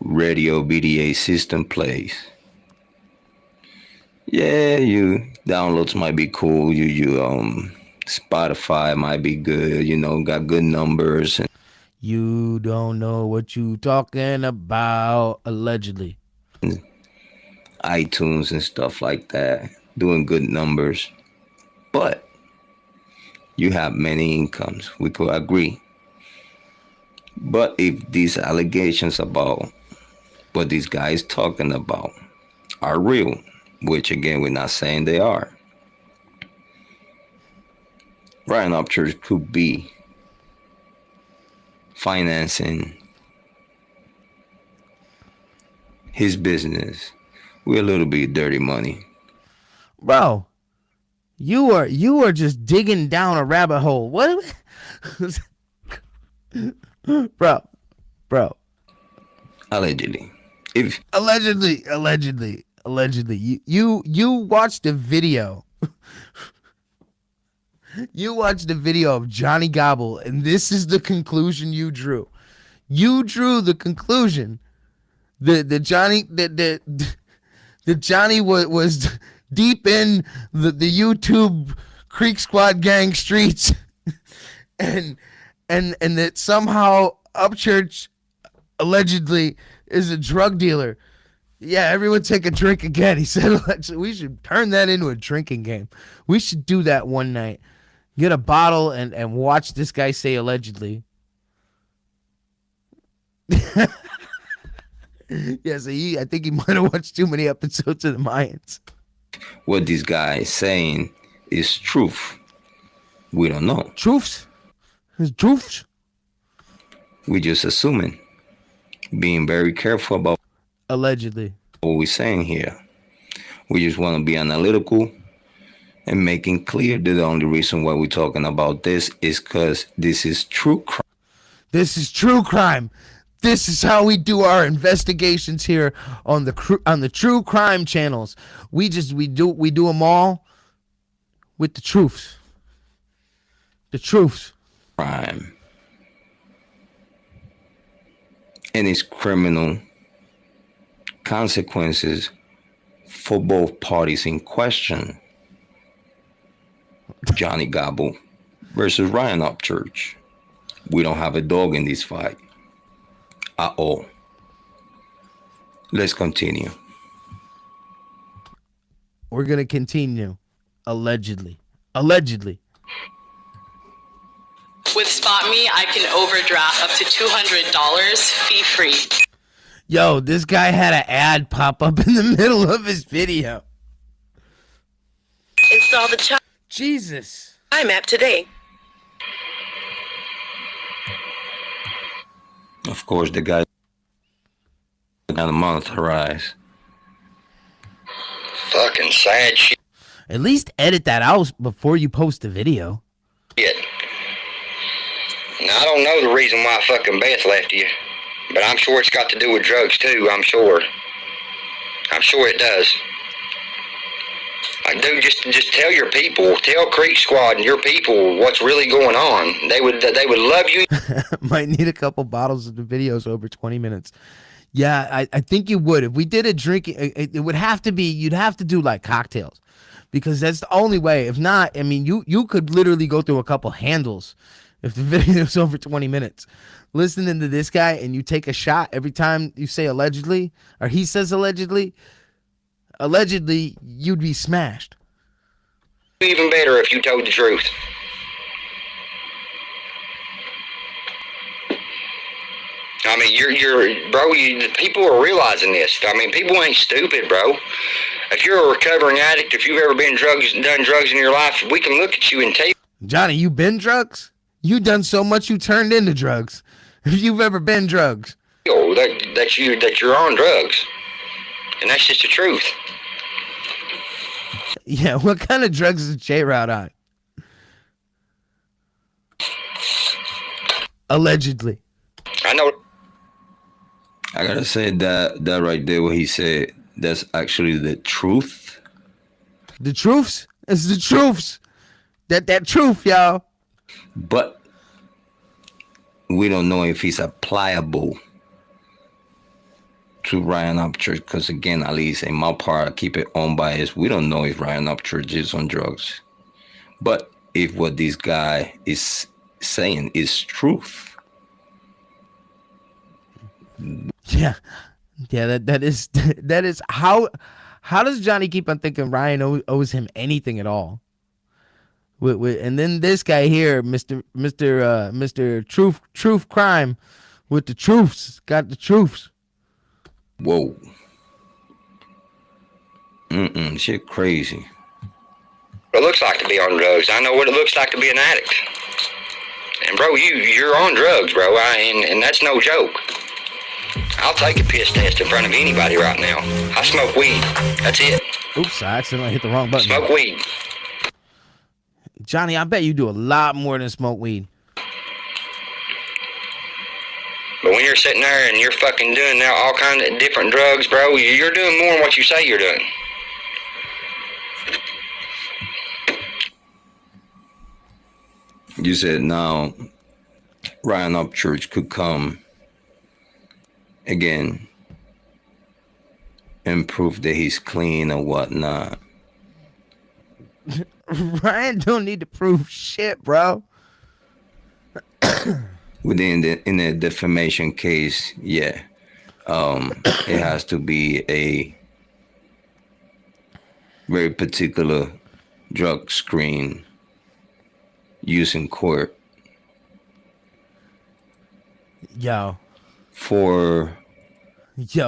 Radio BDA system plays. Yeah, you downloads might be cool. You Spotify might be good. Got good numbers. And you don't know what you talking about. Allegedly. iTunes and stuff like that, doing good numbers. But You have many incomes. We could agree. But if these allegations about what this guy is talking about are real, which again, we're not saying they are, Ryan Upchurch could be financing his business with a little bit of dirty money. Bro, you are just digging down a rabbit hole. What? bro. Allegedly. Allegedly. You watched the video. You watched the video of Johnny Gobble, and this is the conclusion you drew. You drew the conclusion that Johnny was deep in the YouTube Creek Squad gang streets, and that somehow Upchurch allegedly is a drug dealer. Yeah, everyone take a drink again. He said, we should turn that into a drinking game. We should do that one night. Get a bottle and watch this guy say allegedly. Yeah, so I think he might have watched too many episodes of the Mayans. What this guy is saying is truth. We don't know. Truths? His truths? We're just assuming. Being very careful about allegedly what we're saying here. We just want to be analytical and making clear that the only reason why we're talking about this is because this is true crime. This is true crime. This is how we do our investigations here on the true crime channels. We do them all with the truth. The truth. Crime. And its criminal consequences for both parties in question. Johnny Gobble versus Ryan Upchurch. We don't have a dog in this fight at all. Let's continue. We're going to continue. Allegedly. With SpotMe, I can overdraft up to $200 fee-free. Yo, this guy had an ad pop up in the middle of his video. Install the Jesus. Chime app today. Of course, the guy got to monetize. Fucking sad shit. At least edit that out before you post the video. Now, I don't know the reason why fucking Beth left you, but I'm sure it's got to do with drugs too. I'm sure it does. Like, dude, just tell your people, tell Creek Squad and your people what's really going on. They would love you. Might need a couple bottles of the videos over 20 minutes. Yeah, I think you would. If we did a drinking, it would have to be, you'd have to do like cocktails, because that's the only way. If not, I mean, you could literally go through a couple handles if the video is over 20 minutes. Listening to this guy and you take a shot every time you say allegedly, or he says allegedly, you'd be smashed. Even better if you told the truth. I mean, people are realizing this. I mean, people ain't stupid, bro. If you're a recovering addict, if you've ever done drugs in your life, we can look at you and tell you. Johnny, you been drugs? You done so much you turned into drugs. If you've ever been drugs. That you're on drugs. And that's just the truth. Yeah, what kind of drugs is J-Rod on? Allegedly. I know. I gotta say that right there, what he said, that's actually the truth. The truths? It's the truths. That truth, y'all. But we don't know if he's applicable to Ryan Upchurch, because again, at least in my part, I keep it unbiased. We don't know if Ryan Upchurch is on drugs. But if what this guy is saying is truth. Yeah, that is how does Johnny keep on thinking Ryan owes him anything at all? And then this guy here, Mr. Truth Crime, with the truths, got the truths. Whoa. Shit crazy. What it looks like to be on drugs. I know what it looks like to be an addict. And bro, you're on drugs, bro. And that's no joke. I'll take a piss test in front of anybody right now. I smoke weed. That's it. Oops, I accidentally hit the wrong button. Smoke weed. Johnny, I bet you do a lot more than smoke weed. But when you're sitting there and you're fucking doing now all kinds of different drugs, bro, you're doing more than what you say you're doing. You said now Ryan Upchurch could come again and prove that he's clean or whatnot. Ryan don't need to prove shit, bro. In a defamation case, yeah, it has to be a very particular drug screen used in court. Yo,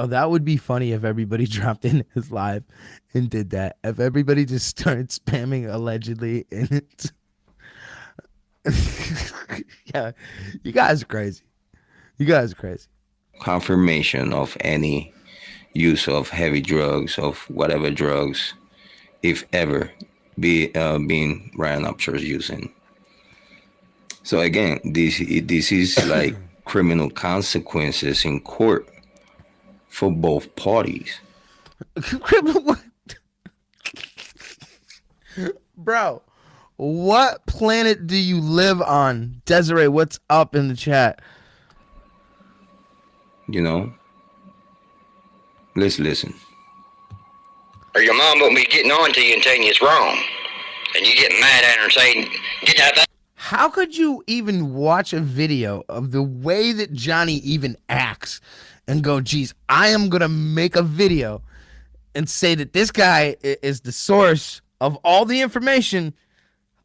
that would be funny if everybody dropped in his live and did that. If everybody just started spamming allegedly and it's yeah, you guys are crazy. Confirmation of any use of heavy drugs, of whatever drugs, if ever, being Ryan Upchurch using. So again, this is like criminal consequences in court for both parties. Criminal. Bro, what planet do you live on? Desiree, what's up in the chat? You know? Let's listen. Or your mom won't be getting on to you and telling you it's wrong. And you get mad at her and saying, get that back. How could you even watch a video of the way that Johnny even acts and go, geez, I am going to make a video and say that this guy is the source of all the information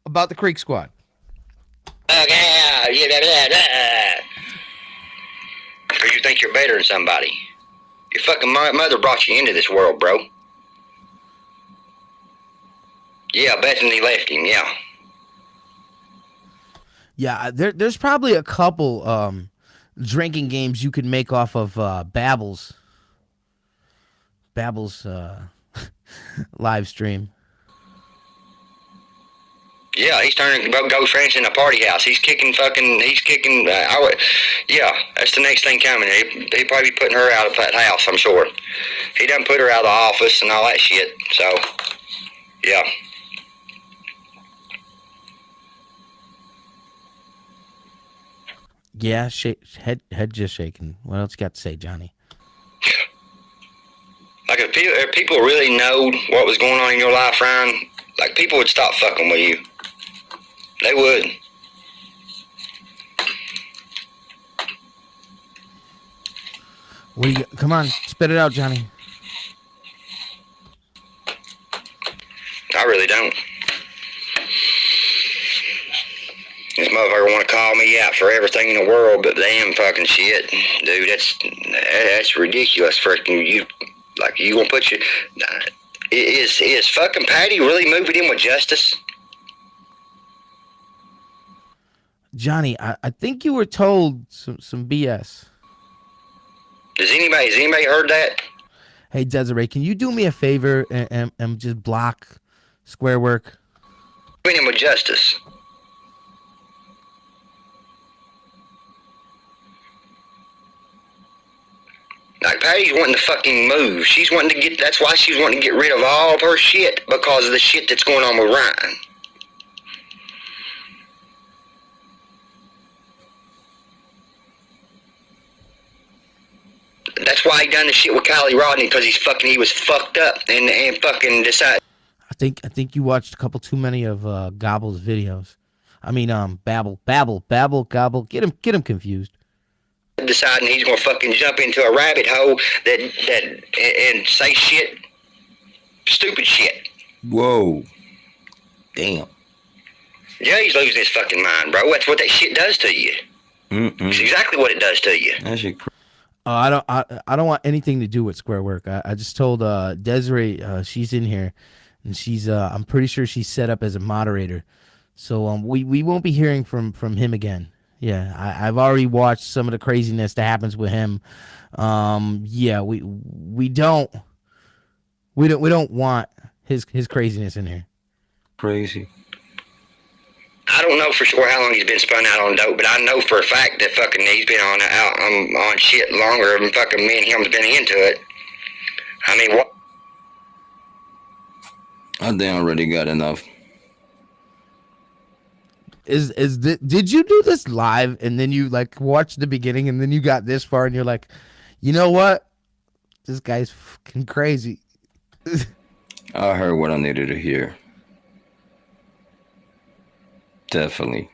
about the Creek Squad? Okay, or you think you're better than somebody. Your fucking mother brought you into this world, bro. Yeah, Bethany left him, yeah. Yeah, there's probably a couple drinking games you could make off of Babbel's live stream. Yeah, he's turning Ghost Ranch into a party house. He's kicking. Yeah, that's the next thing coming. He probably be putting her out of that house, I'm sure. He done put her out of the office and all that shit. So, yeah. Yeah, head just shaking. What else you got to say, Johnny? Like if people really know what was going on in your life, Ryan, like people would stop fucking with you. They would. Come on, spit it out, Johnny. I really don't. This motherfucker want to call me out for everything in the world, but damn fucking shit, dude. That's ridiculous. Freaking you, like you gonna put your is fucking Patty really moving in with justice? Johnny, I think you were told some BS. Has anybody heard that? Hey, Desiree, can you do me a favor and just block Square Work? Moving in with justice. Like Patty's wanting to fucking move. She's wanting to get. That's why she's wanting to get rid of all of her shit, because of the shit that's going on with Ryan. That's why he done the shit with Kylie Rodney, because he was fucked up and fucking decided. I think you watched a couple too many of Gobble's videos. I mean, Babble, Gobble. Get him confused. Deciding he's gonna fucking jump into a rabbit hole and say stupid shit. Whoa, damn. Jay's losing his fucking mind, bro. That's what that shit does to you. It's exactly what it does to you. That shit I don't want anything to do with square work. I just told Desiree, she's in here, and she's I'm pretty sure she's set up as a moderator, so we won't be hearing from him again. Yeah, I've already watched some of the craziness that happens with him. Yeah, we don't want his craziness in here. crazy. I don't know for sure how long he's been spun out on dope, but I know for a fact that fucking he's been on shit longer than fucking me and him's been into it. I mean, what? They already got enough. Did you do this live and then you like watched the beginning and then you got this far and you're like, you know what? This guy's fucking crazy. I heard what I needed to hear. Definitely.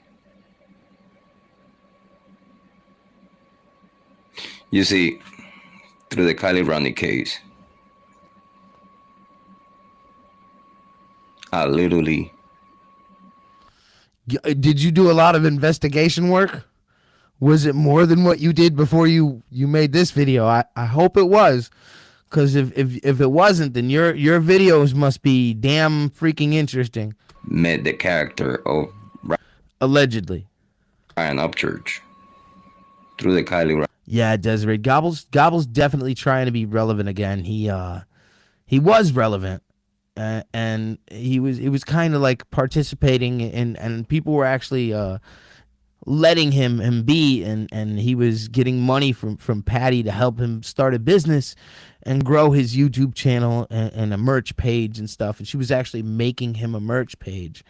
You see, through the Kylie Rodney case, I literally... Did you do a lot of investigation work? Was it more than what you did before you made this video? I hope it was, because if it wasn't, then your videos must be damn freaking interesting. met the character of Allegedly. Ryan Upchurch through the Kylie Rodney. Yeah, Desiree. Gobble's definitely trying to be relevant again. He was relevant, and he was kind of like participating, and people were actually letting him be, and he was getting money from Patty to help him start a business and grow his YouTube channel and a merch page and stuff. And she was actually making him a merch page.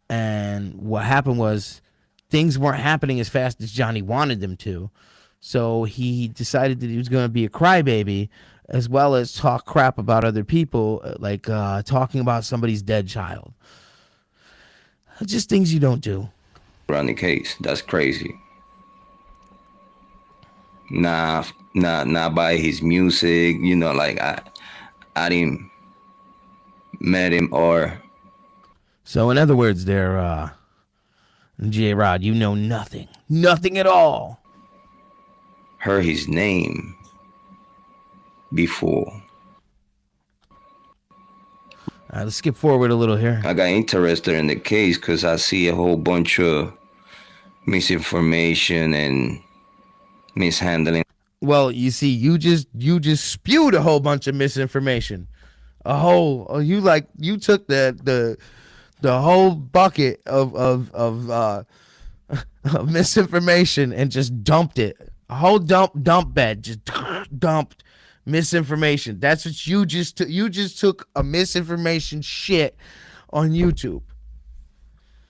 And what happened was things weren't happening as fast as Johnny wanted them to. So he decided that he was going to be a crybaby, as well as talk crap about other people, like talking about somebody's dead child. Just things you don't do. Rodney case. That's crazy. Nah, by his music, you know, like I didn't met him or. So in other words, there, J-Rod, you know nothing at all. Heard his name before. All right, let's skip forward a little here. I got interested in the case because I see a whole bunch of misinformation and mishandling. Well, you see, you just spewed a whole bunch of misinformation. You took the whole bucket of misinformation and just dumped it. A whole dump bed, just dumped misinformation. That's what you just took. You just took a misinformation shit on YouTube.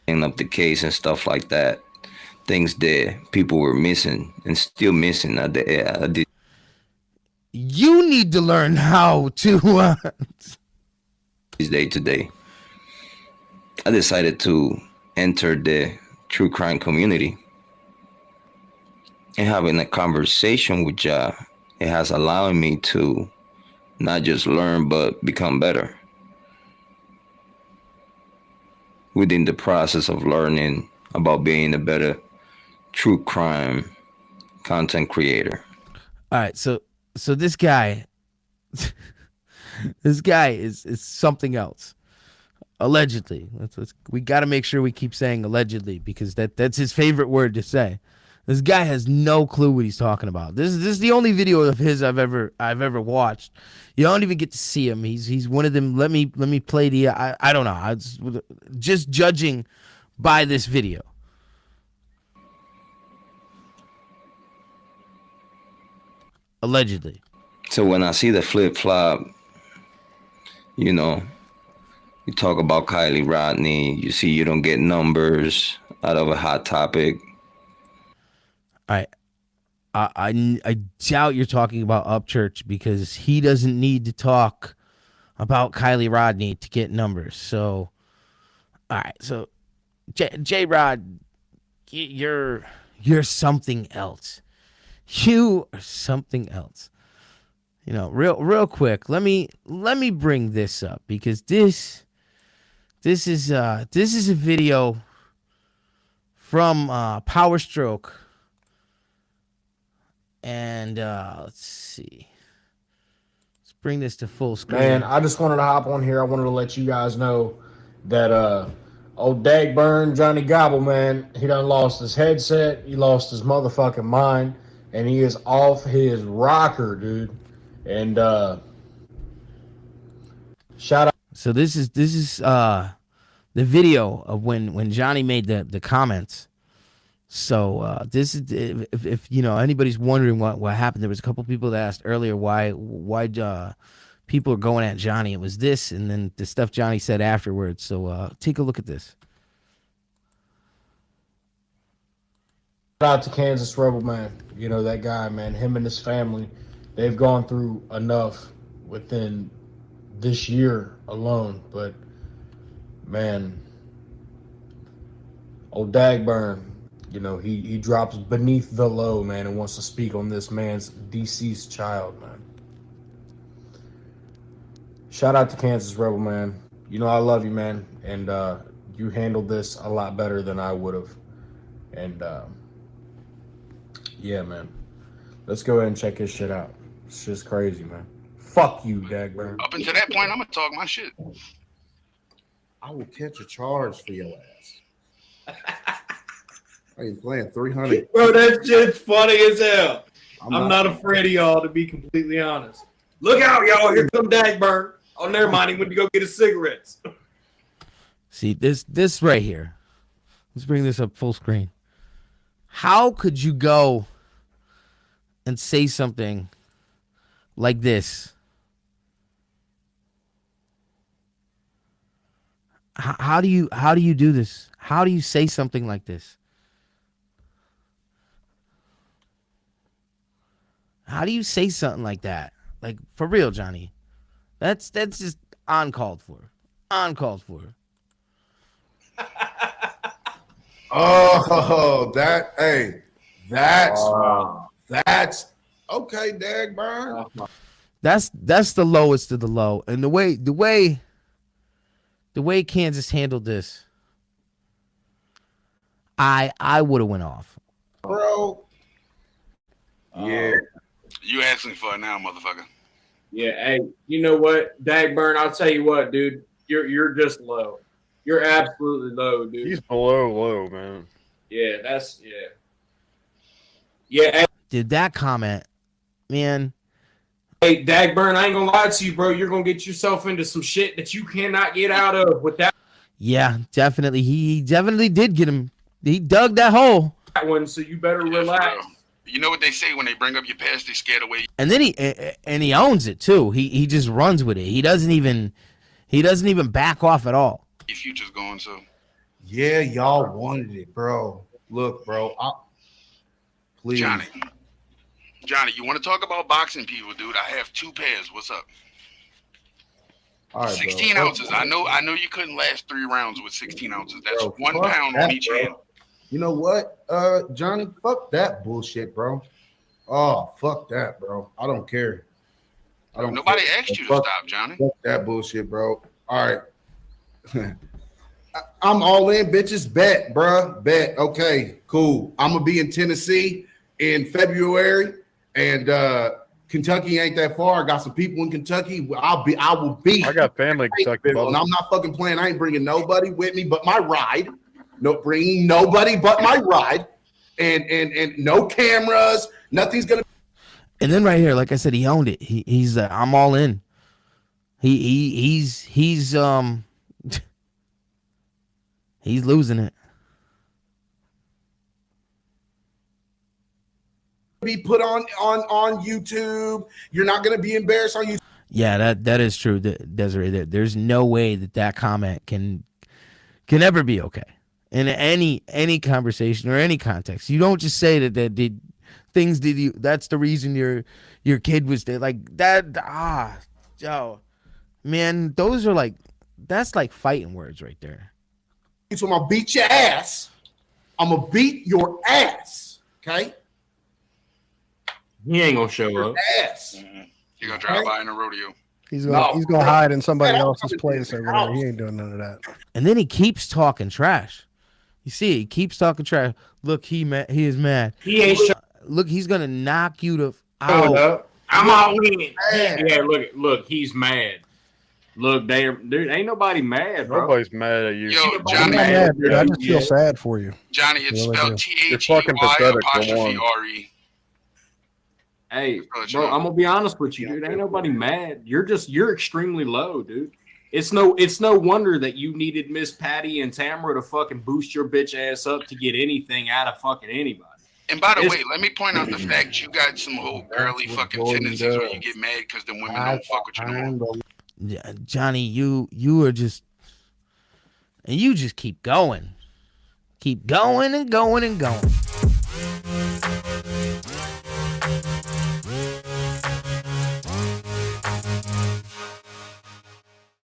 Up the case and stuff like that. Things that people were missing and still missing. You need to learn how to day to day. I decided to enter the true crime community and having a conversation with y'all. It has allowed me to not just learn but become better within the process of learning about being a better true crime content creator. All right, so this guy is something else. Allegedly. We got to make sure we keep saying allegedly, because that's his favorite word to say. This guy has no clue what he's talking about. This is the only video of his I've ever watched. You don't even get to see him. He's one of them. Let me play the I don't know. I just judging by this video. Allegedly. So when I see the flip-flop, you know, you talk about Kylie Rodney, you see you don't get numbers out of a hot topic. I doubt you're talking about Upchurch, because he doesn't need to talk about Kylie Rodney to get numbers. So, all right. So, J-Rod, you're something else. You are something else. You know, real quick. Let me bring this up, because this is a video from Power Stroke. And let's see. Let's bring this to full screen. Man, I just wanted to hop on here. I wanted to let you guys know that old Dagburn Johnny Gobble, man, he done lost his headset. He lost his motherfucking mind. And he is off his rocker, dude. And shout out. So this is the video of when Johnny made the comments. So this is if you know anybody's wondering what happened. There was a couple people that asked earlier why people are going at Johnny. It was this, and then the stuff Johnny said afterwards. So take a look at this. Shout out to Kansas Rebel, man. You know that guy, man. Him and his family, they've gone through enough within this year alone. But man, old Dagburn, you know, he drops beneath the low, man, and wants to speak on this man's deceased child, man. Shout out to Kansas Rebel, man. You know I love you, man, and you handled this a lot better than I would have. And yeah, man. Let's go ahead and check his shit out. It's just crazy, man. Fuck you, Dagburn. Up until that point, I'm gonna talk my shit. I will catch a charge for your ass. I ain't playing 300. Bro, that shit's funny as hell. I'm not afraid of y'all, to be completely honest. Look out, y'all. Here come Dagburn. Oh, never mind. He went to go get his cigarettes. See this right here. Let's bring this up full screen. How could you go and say something like this? How do you do this? How do you say something like this? How do you say something like that? Like, for real, Johnny. That's just uncalled for. Uncalled for. Oh, that's okay, Dagburn. That's the lowest of the low. And the way Kansas handled this, I would have went off. Bro. Yeah. You asking for it now, motherfucker. Yeah, hey, you know what? Dagburn, I'll tell you what, dude. You're just low. You're absolutely low, dude. He's below low, man. Yeah, that's Yeah. Hey, Did that comment, man? hey, Dagburn, I ain't gonna lie to you, bro. You're gonna get yourself into some shit that you cannot get out of with that Yeah, definitely. He definitely did get him. He dug that hole. one, so you better Yeah, relax. for real. You know what they say when they bring up your past, they scared away. And then he owns it too. He just runs with it. He doesn't even back off at all. Your future's going, so. Yeah, y'all wanted it, bro. Look, bro. Please. Johnny, you want to talk about boxing people, dude? I have 2 pairs. What's up? All right, 16 bro. ounces. I know you couldn't last 3 rounds with 16 ounces. That's Bro, 1 fuck pound that, on each bro. hand. You know what, Johnny? Fuck that bullshit, bro. Oh, fuck that, bro. I don't care. Nobody care. asked you to Fuck stop, Johnny. that bullshit, bro. All right. I'm all in, bitches. Bet, bruh. Bet. Okay, cool. I'm gonna be in Tennessee in February, and Kentucky ain't that far. I got some people in Kentucky. I will be. I got family in Kentucky. And I'm not fucking playing. I ain't bringing nobody with me but my ride. No, bringing nobody but my ride, and no cameras. Nothing's gonna. And then right here, like I said, he owned it. He's I'm all in. He's he's losing it. Be put on YouTube. You're not gonna be embarrassed on YouTube. Yeah, that is true, Desiree. There's no way that comment can ever be okay in any conversation or any context. You don't just say that did things did you. That's the reason your kid was there. Like that. Joe, man, those are that's like fighting words right there. So I'm gonna beat your ass. I'm gonna beat your ass. Okay. He ain't gonna show up. Ass. Mm-hmm. You're gonna drive by in a rodeo. He's gonna hide in somebody else's place over there. house. He ain't doing none of that. And then he keeps talking trash. You see, he keeps talking trash. Look, he is mad. He ain't Look, he's gonna knock you to showing out. up. I'm all in. Yeah, look, he's mad. Look, dude, ain't nobody mad, bro. Nobody's mad at you. Yo, You're Johnny, I'm not mad, dude. I just feel sad for you. Johnny, it's Really spelled do. You're fucking THEY pathetic, for apostrophe one. RE. Hey, bro, I'm gonna be honest with you, dude. Ain't nobody mad. You're extremely low, dude. It's no wonder that you needed Miss Patty and Tamara to fucking boost your bitch ass up to get anything out of fucking anybody. And by the way, let me point out the fact you got some whole girly fucking tendencies when you get mad because the women don't fuck with you no more. Johnny, you are just, and you just keep going and going and going.